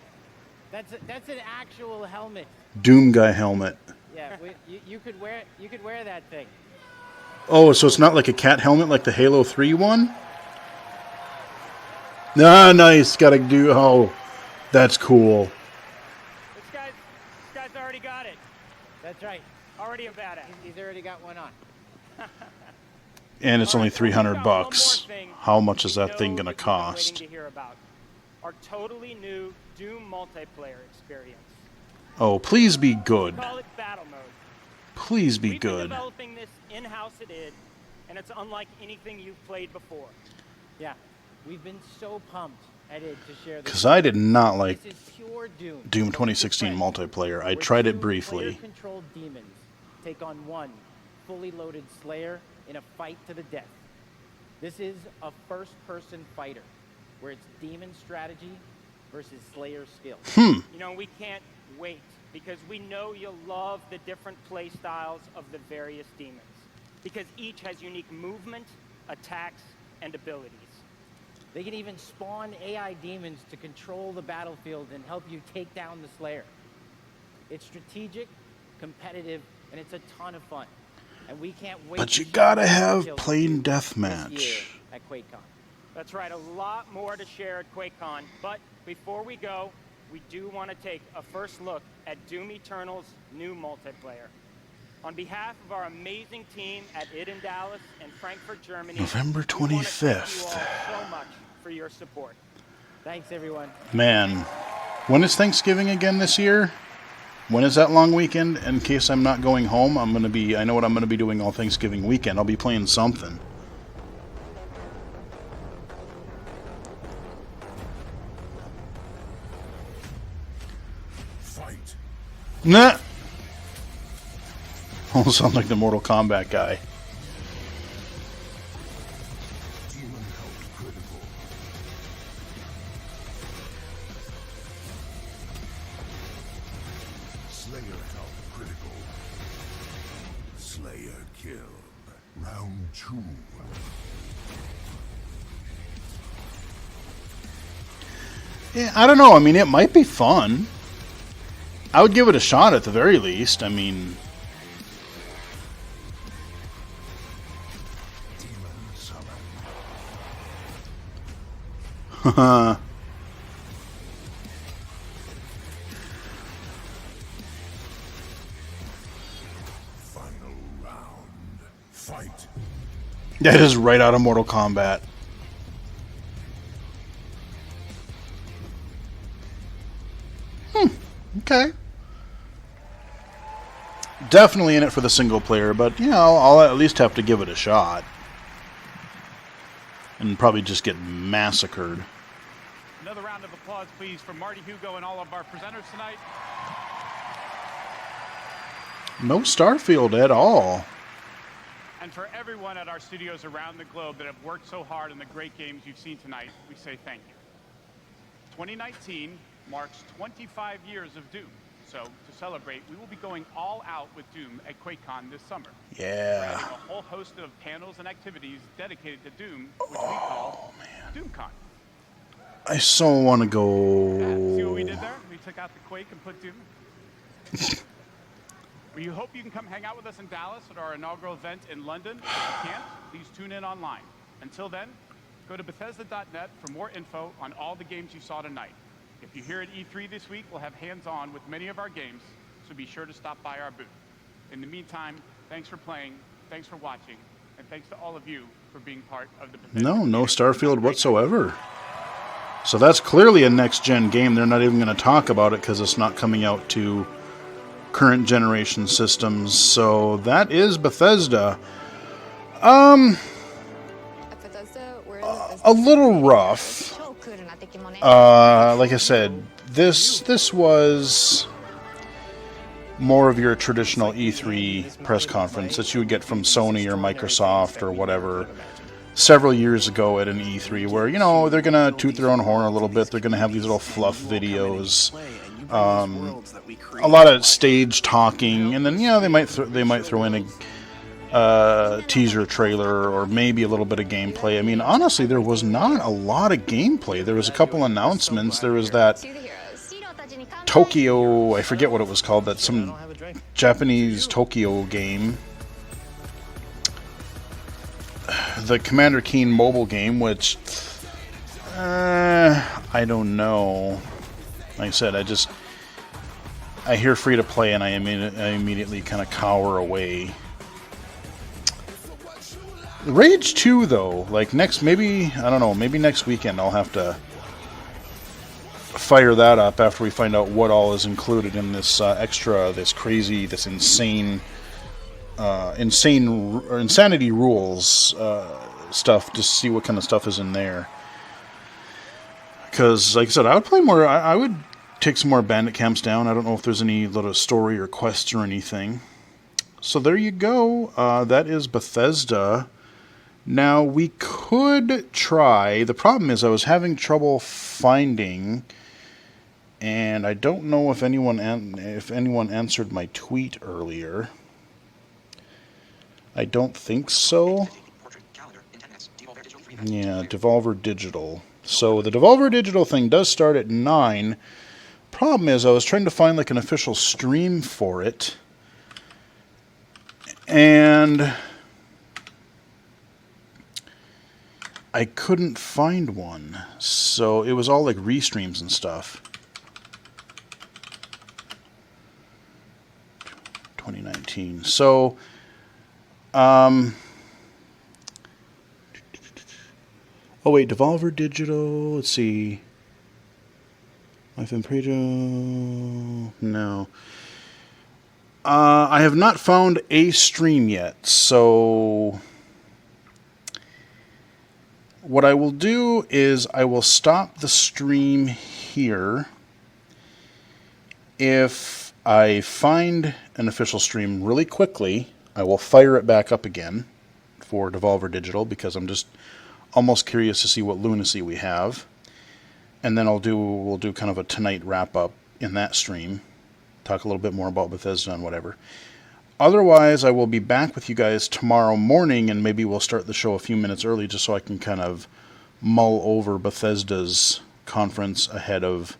Speaker 2: That's an actual helmet.
Speaker 1: Doom guy helmet.
Speaker 2: Yeah, you could wear that thing.
Speaker 1: Oh, so it's not like a cat helmet like the Halo 3 one? Ah, nice. Gotta do... Oh, that's cool.
Speaker 5: This guy's already got it.
Speaker 2: That's right.
Speaker 5: Already a badass.
Speaker 2: He's already got one on.
Speaker 1: And it's only $300. How much is that thing gonna cost?
Speaker 5: To hear about our totally new Doom multiplayer experience.
Speaker 1: Oh, please be good.
Speaker 5: We call it Battle Mode.
Speaker 1: Please be
Speaker 5: We've been
Speaker 1: good.
Speaker 5: developing this in-house at id, and it's unlike anything you've played before.
Speaker 2: Yeah, we've been so pumped at id to share this.
Speaker 1: Because I did not like
Speaker 2: This is pure Doom.
Speaker 1: Doom 2016 multiplayer. I tried it briefly.
Speaker 2: Player-controlled demons take on one fully loaded Slayer in a fight to the death. This is a first-person fighter, where it's demon strategy versus Slayer skill.
Speaker 5: You know, we can't wait, because we know you'll love the different play styles of the various demons, because each has unique movement, attacks, and abilities.
Speaker 2: They can even spawn AI demons to control the battlefield and help you take down the Slayer. It's strategic, competitive, and it's a ton of fun. And we can't wait.
Speaker 1: But you gotta have plain deathmatch.
Speaker 2: At QuakeCon.
Speaker 5: That's right, a lot more to share at QuakeCon, but before we go, we do want to take a first look at Doom Eternal's new multiplayer. On behalf of our amazing team at id in Dallas and Frankfurt, Germany,
Speaker 1: November 25th.
Speaker 5: We want to thank you all so much for your support.
Speaker 2: Thanks, everyone.
Speaker 1: Man, when is Thanksgiving again this year? When is that long weekend? In case I'm not going home, I know what I'm gonna be doing all Thanksgiving weekend. I'll be playing something.
Speaker 10: Fight.
Speaker 1: Nah. Almost sounds like the Mortal Kombat guy.
Speaker 10: Demon health critical. Slayer health critical. Slayer kill. Round 2.
Speaker 1: Yeah, I don't know. I mean, it might be fun. I would give it a shot at the very least. I mean... Haha.
Speaker 10: Final round. Fight.
Speaker 1: That is right out of Mortal Kombat. Okay. Definitely in it for the single player, but, you know, I'll at least have to give it a shot. And probably just get massacred.
Speaker 3: Another round of applause, please, for Marty Hugo and all of our presenters tonight.
Speaker 1: No Starfield at all.
Speaker 3: And for everyone at our studios around the globe that have worked so hard on the great games you've seen tonight, we say thank you. 2019 marks 25 years of Doom. So, to celebrate, we will be going all out with Doom at QuakeCon this summer.
Speaker 1: Yeah.
Speaker 3: We're adding a whole host of panels and activities dedicated to Doom, which we call DoomCon.
Speaker 1: I so want to go...
Speaker 3: See what we did there? We took out the Quake and put Doom. We hope you can come hang out with us in Dallas at our inaugural event in London. If you can't, please tune in online. Until then, go to Bethesda.net for more info on all the games you saw tonight. If you're here at E3 this week, we'll have hands-on with many of our games, so be sure to stop by our booth. In the meantime, thanks for playing, thanks for watching, and thanks to all of you for being part of the Bethesda
Speaker 1: No Starfield whatsoever. So that's clearly a next-gen game. They're not even going to talk about it because it's not coming out to current generation systems. So that is Bethesda. A little rough. Like I said, this was more of your traditional E3 press conference that you would get from Sony or Microsoft or whatever several years ago at an E3, where, you know, they're going to toot their own horn a little bit. They're going to have these little fluff videos, a lot of stage talking, and then, you know, they might throw in a teaser trailer or maybe a little bit of gameplay. I mean, honestly, there was not a lot of gameplay. There was a couple announcements. There was that Tokyo, I forget what it was called, that some Japanese Tokyo game. The Commander Keen mobile game, which I don't know. Like I said, I hear free to play and I immediately kind of cower away. Rage 2 though, like maybe next weekend I'll have to fire that up after we find out what all is included in this insanity rules stuff, to see what kind of stuff is in there. Because, like I said, I would play more. I would take some more bandit camps down. I don't know if there's any little story or quests or anything. So there you go. That is Bethesda. Now we could try. The problem is I was having trouble finding, and I don't know if anyone answered my tweet earlier. I don't think so. Yeah, Devolver Digital. So the Devolver Digital thing does start at 9. Problem is, I was trying to find like an official stream for it, and I couldn't find one. So it was all like restreams and stuff. 2019. So oh wait, Devolver Digital, let's see. Life in Prejo, no. I have not found a stream yet, so what I will do is I will stop the stream here. If I find an official stream really quickly, I will fire it back up again for Devolver Digital, because I'm just almost curious to see what lunacy we have. And then we'll do kind of a tonight wrap-up in that stream. Talk a little bit more about Bethesda and whatever. Otherwise, I will be back with you guys tomorrow morning, and maybe we'll start the show a few minutes early just so I can kind of mull over Bethesda's conference ahead of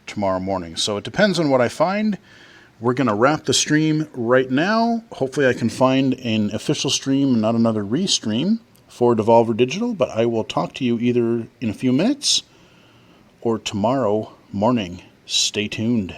Speaker 1: tomorrow morning. So it depends on what I find. We're going to wrap the stream right now. Hopefully I can find an official stream and not another restream for Devolver Digital, but I will talk to you either in a few minutes or tomorrow morning. Stay tuned.